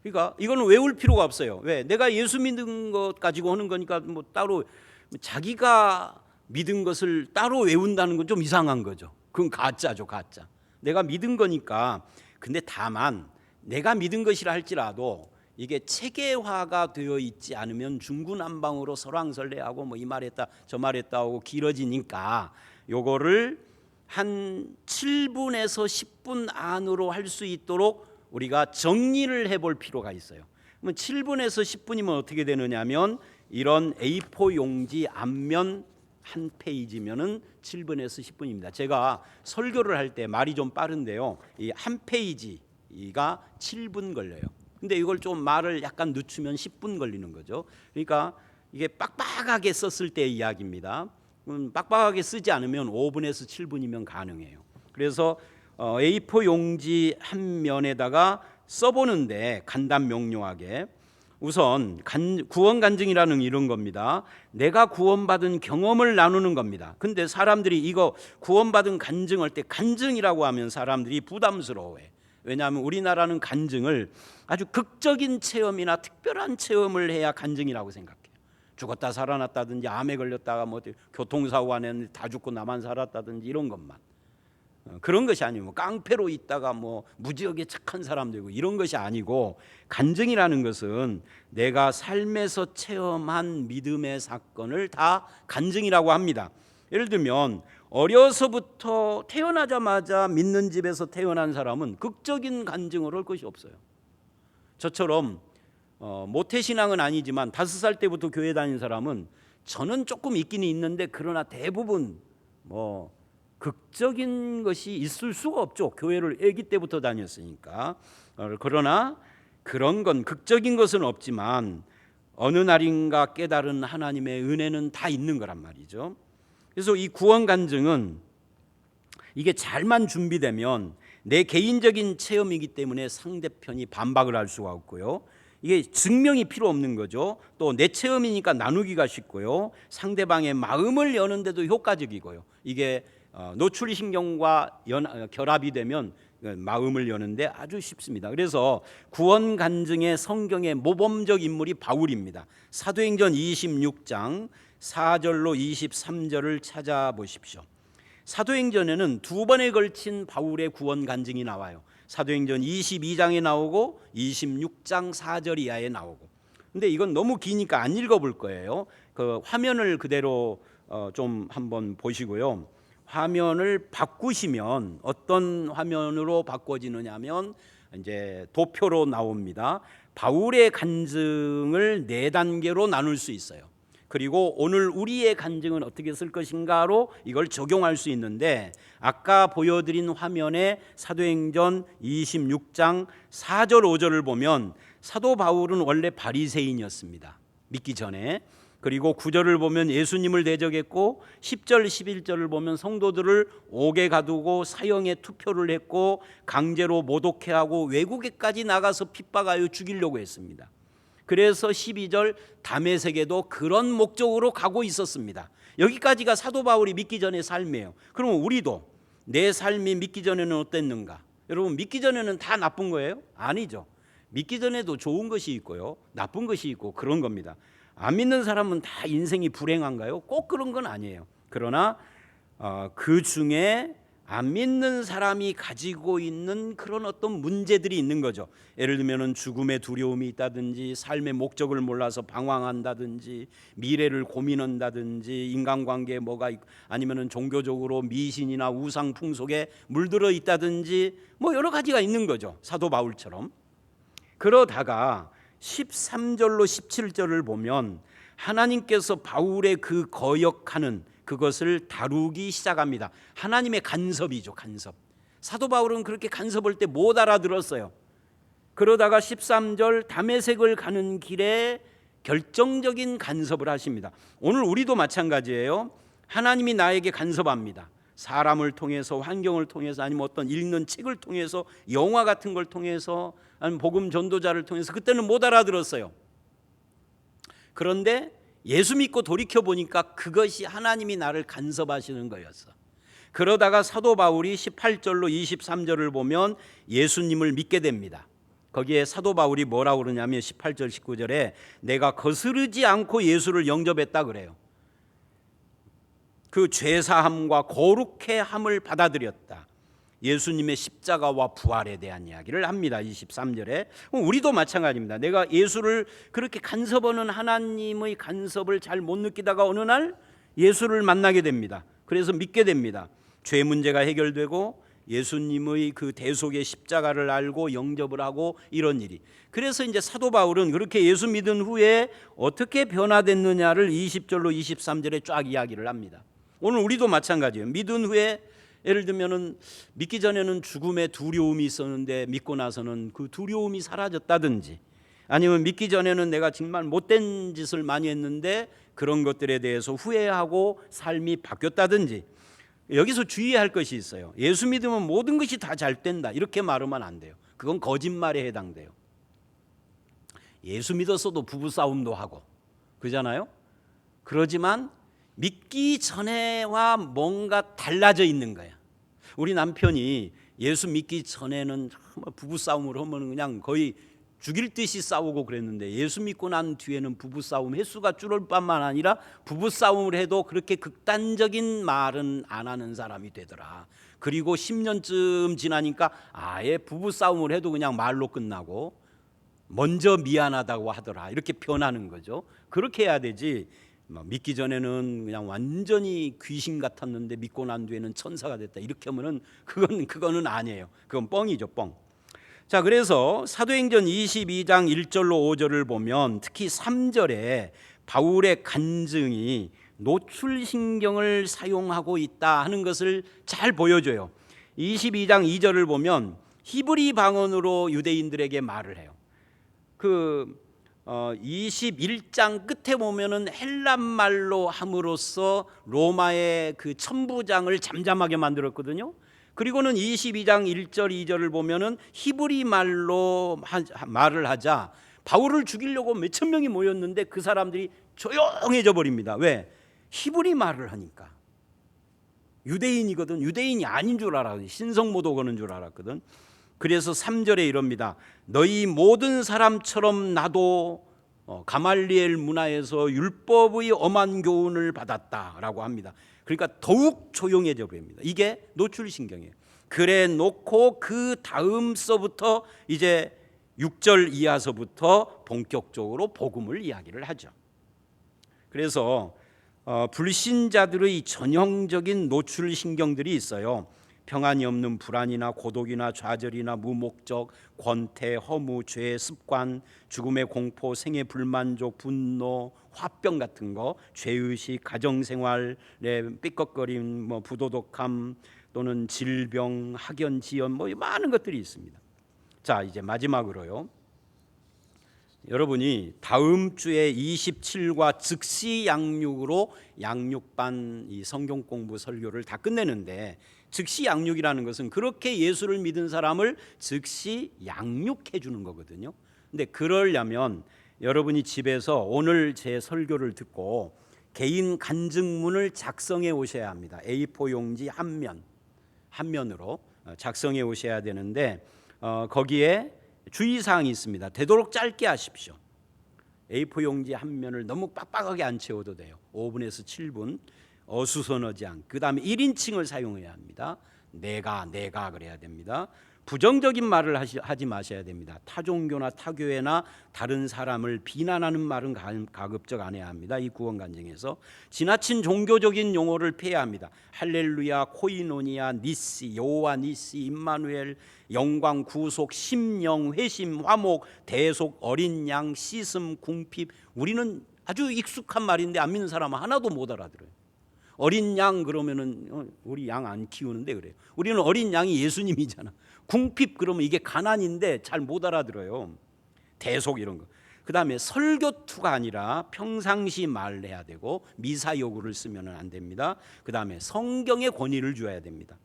그러니까 이거는 외울 필요가 없어요. 왜? 내가 예수 믿은 것 가지고 하는 거니까 뭐 따로 자기가 믿은 것을 따로 외운다는 건 좀 이상한 거죠. 그건 가짜죠, 가짜. 내가 믿은 거니까. 근데 다만 내가 믿은 것이라 할지라도 이게 체계화가 되어 있지 않으면 중구난방으로 설왕설래하고 뭐 이 말했다 저 말했다 하고 길어지니까 요거를 한 7분에서 10분 안으로 할 수 있도록 우리가 정리를 해볼 필요가 있어요. 그러면 7분에서 10분이면 어떻게 되느냐면 이런 A4 용지 앞면 한 페이지면은 7분에서 10분입니다. 제가 설교를 할 때 말이 좀 빠른데요, 이 한 페이지가 7분 걸려요. 근데 이걸 좀 말을 약간 늦추면 10분 걸리는 거죠. 그러니까 이게 빡빡하게 썼을 때의 이야기입니다. 빡빡하게 쓰지 않으면 5분에서 7분이면 가능해요. 그래서 A4 용지 한 면에다가 써보는데 간단 명료하게 우선 구원 간증이라는 이런 겁니다. 내가 구원받은 경험을 나누는 겁니다. 근데 사람들이 이거 구원받은 간증할 때 간증이라고 하면 사람들이 부담스러워해. 왜냐하면 우리나라는 간증을 아주 극적인 체험이나 특별한 체험을 해야 간증이라고 생각해요. 죽었다 살아났다든지 암에 걸렸다가 뭐 교통사고가 났는데 다 죽고 나만 살았다든지 이런 것만. 그런 것이 아니고 뭐 깡패로 있다가 뭐 무지하게 착한 사람 되고 이런 것이 아니고, 간증이라는 것은 내가 삶에서 체험한 믿음의 사건을 다 간증이라고 합니다. 예를 들면 어려서부터 태어나자마자 믿는 집에서 태어난 사람은 극적인 간증을 할 것이 없어요. 저처럼 모태신앙은 아니지만 5살 때부터 교회 다닌 사람은 저는 조금 있기는 있는데 그러나 대부분 뭐 극적인 것이 있을 수가 없죠. 교회를 아기 때부터 다녔으니까. 그러나 그런 건 극적인 것은 없지만 어느 날인가 깨달은 하나님의 은혜는 다 있는 거란 말이죠. 그래서 이 구원 간증은 이게 잘만 준비되면 내 개인적인 체험이기 때문에 상대편이 반박을 할 수가 없고요. 이게 증명이 필요 없는 거죠. 또 내 체험이니까 나누기가 쉽고요. 상대방의 마음을 여는데도 효과적이고요. 이게 노출신경과 결합이 되면 마음을 여는데 아주 쉽습니다. 그래서 구원 간증의 성경의 모범적 인물이 바울입니다. 사도행전 26장 4절로 23절을 찾아보십시오. 사도행전에는 2번에 걸친 바울의 구원 간증이 나와요. 사도행전 22장에 나오고 26장 4절 이하에 나오고. 근데 이건 너무 기니까 안 읽어볼 거예요. 그 화면을 그대로 좀 한번 보시고요. 화면을 바꾸시면 어떤 화면으로 바꿔지느냐면 이제 도표로 나옵니다. 바울의 간증을 4단계로 나눌 수 있어요. 그리고 오늘 우리의 간증은 어떻게 쓸 것인가로 이걸 적용할 수 있는데, 아까 보여드린 화면에 사도행전 26장 4절 5절을 보면 사도 바울은 원래 바리새인이었습니다. 믿기 전에. 그리고 9절을 보면 예수님을 대적했고 10절 11절을 보면 성도들을 옥에 가두고 사형에 투표를 했고 강제로 모독해하고 외국에까지 나가서 핍박하여 죽이려고 했습니다. 그래서 12절 다메섹에도 그런 목적으로 가고 있었습니다. 여기까지가 사도 바울이 믿기 전의 삶이에요. 그러면 우리도 내 삶이 믿기 전에는 어땠는가? 여러분, 믿기 전에는 다 나쁜 거예요? 아니죠. 믿기 전에도 좋은 것이 있고요, 나쁜 것이 있고 그런 겁니다. 안 믿는 사람은 다 인생이 불행한가요? 꼭 그런 건 아니에요. 그러나 그 중에 안 믿는 사람이 가지고 있는 그런 어떤 문제들이 있는 거죠. 예를 들면 죽음의 두려움이 있다든지, 삶의 목적을 몰라서 방황한다든지, 미래를 고민한다든지, 인간관계에 뭐가 있고, 아니면 종교적으로 미신이나 우상 풍속에 물들어 있다든지, 뭐 여러 가지가 있는 거죠, 사도 바울처럼. 그러다가 13절로 17절을 보면 하나님께서 바울의 그 거역하는 그것을 다루기 시작합니다. 하나님의 간섭이죠, 간섭. 사도 바울은 그렇게 간섭할 때 못 알아들었어요. 그러다가 13절 다메섹을 가는 길에 결정적인 간섭을 하십니다. 오늘 우리도 마찬가지예요. 하나님이 나에게 간섭합니다. 사람을 통해서, 환경을 통해서, 아니면 어떤 읽는 책을 통해서, 영화 같은 걸 통해서, 아니면 복음 전도자를 통해서. 그때는 못 알아들었어요. 그런데 예수 믿고 돌이켜 보니까 그것이 하나님이 나를 간섭하시는 거였어. 그러다가 사도 바울이 18절로 23절을 보면 예수님을 믿게 됩니다. 거기에 사도 바울이 뭐라고 그러냐면 18절 19절에 내가 거스르지 않고 예수를 영접했다 그래요. 그 죄사함과 거룩해 함을 받아들였다. 예수님의 십자가와 부활에 대한 이야기를 합니다. 23절에. 우리도 마찬가지입니다. 내가 예수를 그렇게 간섭하는 하나님의 간섭을 잘 못 느끼다가 어느 날 예수를 만나게 됩니다. 그래서 믿게 됩니다. 죄 문제가 해결되고 예수님의 그 대속의 십자가를 알고 영접을 하고, 이런 일이. 그래서 이제 사도 바울은 그렇게 예수 믿은 후에 어떻게 변화됐느냐를 20절로 23절에 쫙 이야기를 합니다. 오늘 우리도 마찬가지예요. 믿은 후에, 예를 들면은 믿기 전에는 죽음의 두려움이 있었는데 믿고 나서는 그 두려움이 사라졌다든지, 아니면 믿기 전에는 내가 정말 못된 짓을 많이 했는데 그런 것들에 대해서 후회하고 삶이 바뀌었다든지. 여기서 주의할 것이 있어요. 예수 믿으면 모든 것이 다 잘 된다, 이렇게 말하면 안 돼요. 그건 거짓말에 해당돼요. 예수 믿었어도 부부싸움도 하고 그러잖아요. 그러지만 믿기 전에와 뭔가 달라져 있는 거야. 우리 남편이 예수 믿기 전에는 부부싸움을 하면 그냥 거의 죽일 듯이 싸우고 그랬는데, 예수 믿고 난 뒤에는 부부싸움 횟수가 줄을 뿐만 아니라 부부싸움을 해도 그렇게 극단적인 말은 안 하는 사람이 되더라. 그리고 10년쯤 지나니까 아예 부부싸움을 해도 그냥 말로 끝나고 먼저 미안하다고 하더라, 이렇게 변하는 거죠. 그렇게 해야 되지, 믿기 전에는 그냥 완전히 귀신 같았는데 믿고 난 뒤에는 천사가 됐다, 이렇게 하면은 그거는 아니에요. 그건 뻥이죠, 뻥. 자, 그래서 사도행전 22장 1절로 5절을 보면 특히 3절에 바울의 간증이 노출신경을 사용하고 있다 하는 것을 잘 보여줘요. 22장 2절을 보면 히브리 방언으로 유대인들에게 말을 해요. 21장 끝에 보면은 헬란 말로 함으로써 로마의 그 천부장을 잠잠하게 만들었거든요. 그리고는 22장 1절 2절을 보면은 히브리 말로 말을 하자 바울을 죽이려고 몇천 명이 모였는데 그 사람들이 조용해져 버립니다. 왜? 히브리 말을 하니까. 유대인이거든. 유대인이 아닌 줄 알았거든. 신성모독 하는 줄 알았거든. 그래서 3절에 이럽니다. 너희 모든 사람처럼 나도 가말리엘 문화에서 율법의 엄한 교훈을 받았다라고 합니다. 그러니까 더욱 조용해져 버립니다. 이게 노출신경이에요. 그래 놓고 그 다음서부터 이제 6절 이하서부터 본격적으로 복음을 이야기를 하죠. 그래서 불신자들의 전형적인 노출신경들이 있어요. 평안이 없는 불안이나 고독이나 좌절이나 무목적, 권태, 허무, 죄, 습관, 죽음의 공포, 생의 불만족, 분노, 화병 같은 거, 죄의식, 가정생활의 삐걱거림, 부도덕함 또는 질병, 학연, 지연, 많은 것들이 있습니다. 자, 이제 마지막으로요. 여러분이 다음 주에 27과 즉시 양육으로 양육반 이 성경 공부 설교를 다 끝내는데, 즉시 양육이라는 것은 그렇게 예수를 믿은 사람을 즉시 양육해 주는 거거든요. 근데 그러려면 여러분이 집에서 오늘 제 설교를 듣고 개인 간증문을 작성해 오셔야 합니다. A4 용지 한 면으로 작성해 오셔야 되는데 거기에 주의사항이 있습니다. 되도록 짧게 하십시오. A4 용지 한 면을 너무 빡빡하게 안 채워도 돼요. 5분에서 7분 어수선하지 않고, 그 다음에 1인칭을 사용해야 합니다. 내가 그래야 됩니다. 부정적인 말을 하지 마셔야 됩니다. 타종교나 타교회나 다른 사람을 비난하는 말은 가급적 안 해야 합니다. 이 구원 간증에서 지나친 종교적인 용어를 피해야 합니다. 할렐루야, 코이노니아, 니시, 여호와 니시, 임마누엘, 영광, 구속, 심령, 회심, 화목, 대속, 어린 양, 씻음, 궁핍. 우리는 아주 익숙한 말인데 안 믿는 사람은 하나도 못 알아들어요. 어린 양 그러면은 우리 양 안 키우는데 그래요. 우리는 어린 양이 예수님이잖아. 궁핍 그러면 이게 가난인데 잘 못 알아들어요. 대속 이런 거. 그 다음에 설교투가 아니라 평상시 말해야 되고 미사 요구를 쓰면 안 됩니다. 그 다음에 성경의 권위를 줘야 됩니다.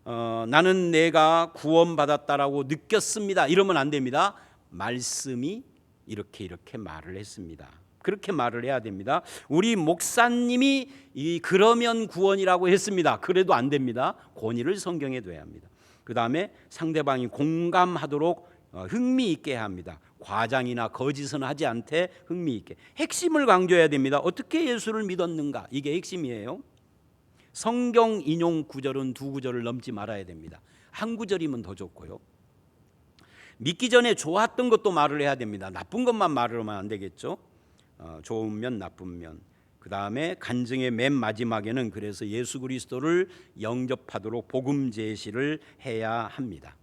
나는 내가 구원받았다라고 느꼈습니다. 이러면 안 됩니다. 말씀이 이렇게 말을 했습니다. 그렇게 말을 해야 됩니다. 우리 목사님이 그러면 구원이라고 했습니다. 그래도 안 됩니다. 권위를 성경에 둬야 합니다. 그 다음에 상대방이 공감하도록 흥미있게 해야 합니다. 과장이나 거짓은 하지 않되 흥미있게. 핵심을 강조해야 됩니다. 어떻게 예수를 믿었는가, 이게 핵심이에요. 성경 인용 구절은 2구절을 넘지 말아야 됩니다. 한 구절이면 더 좋고요. 믿기 전에 좋았던 것도 말을 해야 됩니다. 나쁜 것만 말을 하면 안 되겠죠. 좋은 면, 나쁜 면. 그 다음에 간증의 맨 마지막에는 그래서 예수 그리스도를 영접하도록 복음 제시를 해야 합니다.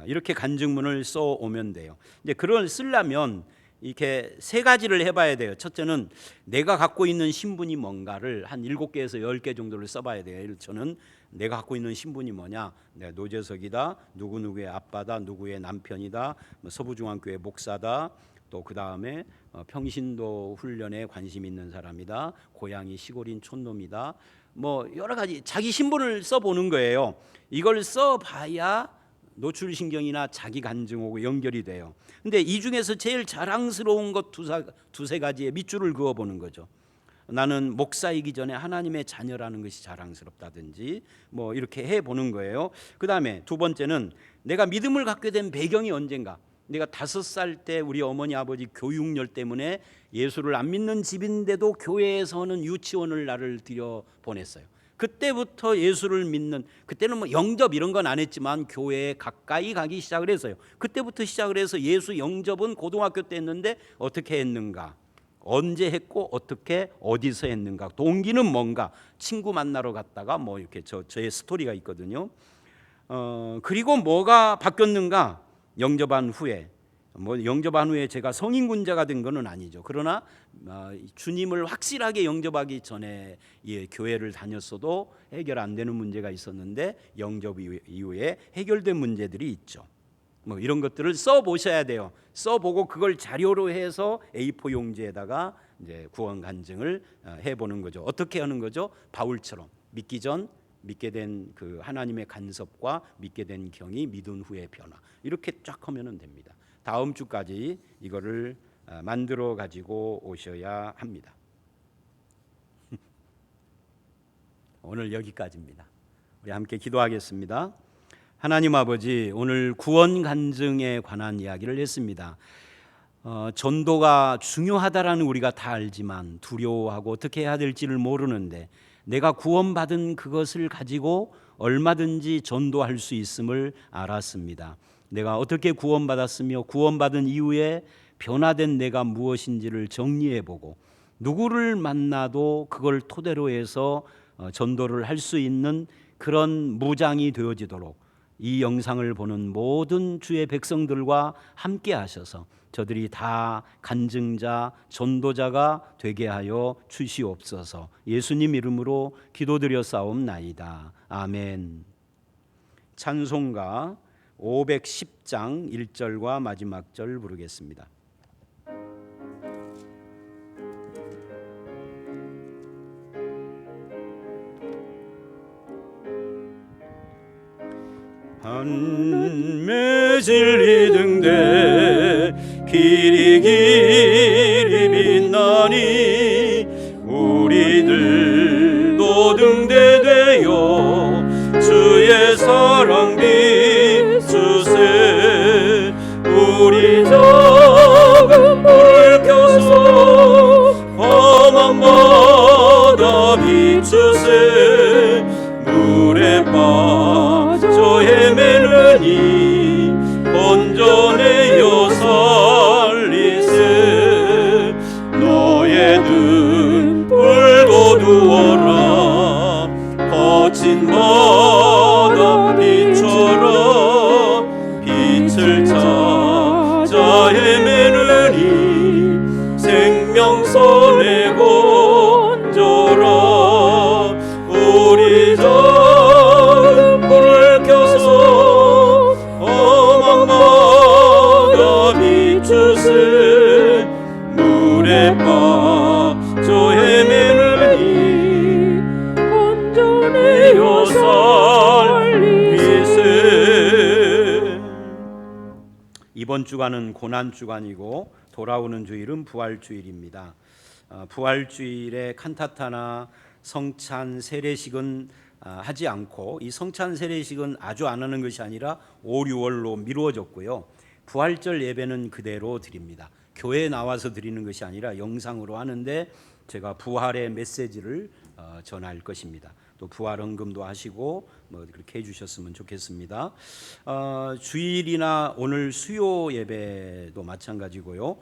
이렇게 간증문을 써 오면 돼요. 이제 그걸 쓰려면 이렇게 3가지를 해봐야 돼요. 첫째는 내가 갖고 있는 신분이 뭔가를 한 7개에서 10개 정도를 써봐야 돼요. 저는 내가 갖고 있는 신분이 뭐냐, 내가 노재석이다, 누구누구의 아빠다, 누구의 남편이다, 서부중앙교회 목사다, 또 그 다음에 평신도 훈련에 관심 있는 사람이다, 고향이 시골인 촌놈이다, 뭐 여러 가지 자기 신분을 써보는 거예요. 이걸 써봐야 노출신경이나 자기 간증하고 연결이 돼요. 근데 이 중에서 제일 자랑스러운 것 두세 가지의 밑줄을 그어보는 거죠. 나는 목사이기 전에 하나님의 자녀라는 것이 자랑스럽다든지 뭐 이렇게 해보는 거예요. 그 다음에 2번째는 내가 믿음을 갖게 된 배경이 언젠가. 내가 5살 때 우리 어머니 아버지 교육열 때문에 예수를 안 믿는 집인데도 교회에서는 유치원을 나를 들여 보냈어요. 그때부터 예수를 믿는, 그때는 뭐 영접 이런 건 안 했지만 교회에 가까이 가기 시작을 했어요. 그때부터 시작을 해서 예수 영접은 고등학교 때 했는데 어떻게 했는가, 언제 했고 어떻게 어디서 했는가, 동기는 뭔가, 친구 만나러 갔다가 뭐 이렇게 저의 스토리가 있거든요. 그리고 뭐가 바뀌었는가, 영접한 후에, 뭐 영접한 후에 제가 성인군자가 된 것은 아니죠. 그러나 주님을 확실하게 영접하기 전에 교회를 다녔어도 해결 안 되는 문제가 있었는데 영접 이후에 해결된 문제들이 있죠. 뭐 이런 것들을 써 보셔야 돼요. 써 보고 그걸 자료로 해서 A4 용지에다가 이제 구원 간증을 해 보는 거죠. 어떻게 하는 거죠? 바울처럼 믿기 전 믿게 된 그 하나님의 간섭과 믿게 된 경이 믿은 후의 변화, 이렇게 쫙 하면 됩니다. 다음 주까지 이거를 만들어 가지고 오셔야 합니다. 오늘 여기까지입니다. 우리 함께 기도하겠습니다. 하나님 아버지, 오늘 구원 간증에 관한 이야기를 했습니다. 전도가 중요하다라는 우리가 다 알지만 두려워하고 어떻게 해야 될지를 모르는데 내가 구원받은 그것을 가지고 얼마든지 전도할 수 있음을 알았습니다. 내가 어떻게 구원받았으며 구원받은 이후에 변화된 내가 무엇인지를 정리해보고 누구를 만나도 그걸 토대로 해서 전도를 할 수 있는 그런 무장이 되어지도록 이 영상을 보는 모든 주의 백성들과 함께 하셔서 저들이 다 간증자, 전도자가 되게 하여 주시옵소서. 예수님 이름으로 기도드렸사옵나이다. 아멘. 찬송가 510장 1절과 마지막 절 부르겠습니다. 한매 진리 등대 길이 빛나니 우리들도 등대되어 주의 사랑 우리 작은 불을 켜서 험한 바다 비추세 물에 빠져 헤매느니 건져내어 살리세 너의 등불도 두어라 거친 바다 빛처럼 빛을 찾아 헤매느니 생명선에 건져라 우리 작은 불을 켜서 험한 바다 비추세 물에 빠져 헤매느니 건져내어 살리세. 이번 주간은 고난 주간이고 돌아오는 주일은 부활주일입니다. 부활주일에 칸타타나 성찬 세례식은 하지 않고 이 성찬 세례식은 아주 안 하는 것이 아니라 5, 6월로 미루어졌고요. 부활절 예배는 그대로 드립니다. 교회에 나와서 드리는 것이 아니라 영상으로 하는데 제가 부활의 메시지를 전할 것입니다. 또 부활 헌금도 하시고 뭐 그렇게 해주셨으면 좋겠습니다. 주일이나 오늘 수요 예배도 마찬가지고요.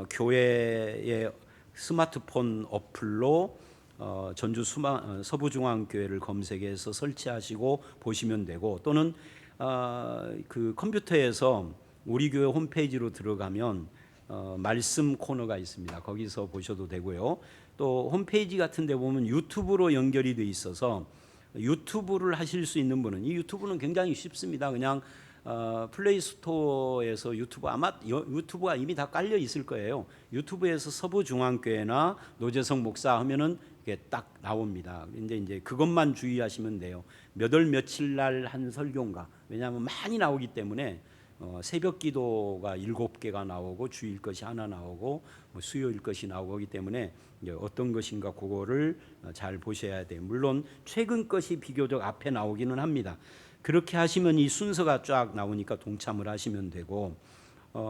교회의 스마트폰 어플로 전주 서부중앙교회를 검색해서 설치하시고 보시면 되고 또는 그 컴퓨터에서 우리 교회 홈페이지로 들어가면 말씀 코너가 있습니다. 거기서 보셔도 되고요. 또 홈페이지 같은 데 보면 유튜브로 연결이 돼 있어서 유튜브를 하실 수 있는 분은 이 유튜브는 굉장히 쉽습니다. 그냥 플레이 스토어에서 유튜브가 이미 다 깔려 있을 거예요. 유튜브에서 서부중앙교회나 노재성 목사 하면은 이게 딱 나옵니다. 이제 그것만 주의하시면 돼요. 몇 월 며칠 날 한 설교인가. 왜냐하면 많이 나오기 때문에 새벽 기도가 7개가 나오고 주일 것이 하나 나오고 뭐 수요일 것이 나오기 때문에 이제 어떤 것인가 그거를 잘 보셔야 돼요. 물론 최근 것이 비교적 앞에 나오기는 합니다. 그렇게 하시면 이 순서가 쫙 나오니까 동참을 하시면 되고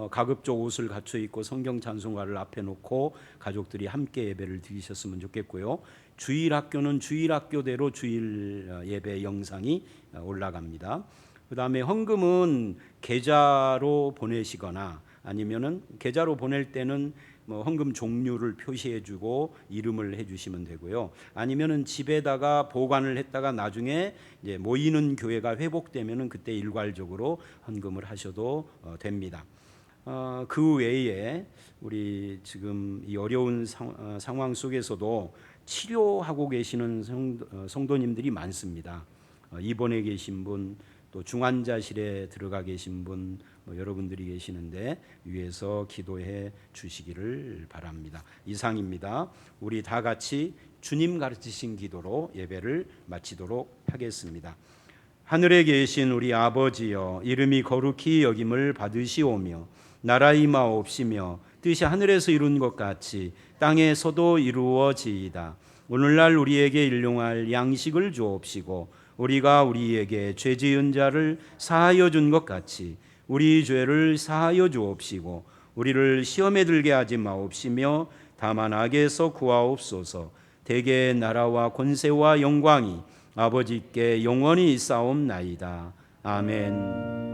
가급적 옷을 갖춰 입고 성경 찬송가를 앞에 놓고 가족들이 함께 예배를 드리셨으면 좋겠고요. 주일 학교는 주일 학교대로 주일 예배 영상이 올라갑니다. 그 다음에 헌금은 계좌로 보내시거나 아니면은 계좌로 보낼 때는 뭐 헌금 종류를 표시해주고 이름을 해주시면 되고요. 아니면은 집에다가 보관을 했다가 나중에 이제 모이는 교회가 회복되면은 그때 일괄적으로 헌금을 하셔도 됩니다. 그 외에 우리 지금 이 어려운 상황 속에서도 치료하고 계시는 성도님들이 많습니다. 입원해 계신 분, 또 중환자실에 들어가 계신 분, 여러분들이 계시는데 위에서 기도해 주시기를 바랍니다. 이상입니다. 우리 다 같이 주님 가르치신 기도로 예배를 마치도록 하겠습니다. 하늘에 계신 우리 아버지여, 이름이 거룩히 여김을 받으시오며 나라 임하옵시며 뜻이 하늘에서 이룬 것 같이 땅에서도 이루어지이다. 오늘날 우리에게 일용할 양식을 주옵시고 우리가 우리에게 죄 지은 자를 사하여 준 것 같이 우리 죄를 사하여 주옵시고 우리를 시험에 들게 하지 마옵시며 다만 악에서 구하옵소서. 대개의 나라와 권세와 영광이 아버지께 영원히 있사옵나이다. 아멘.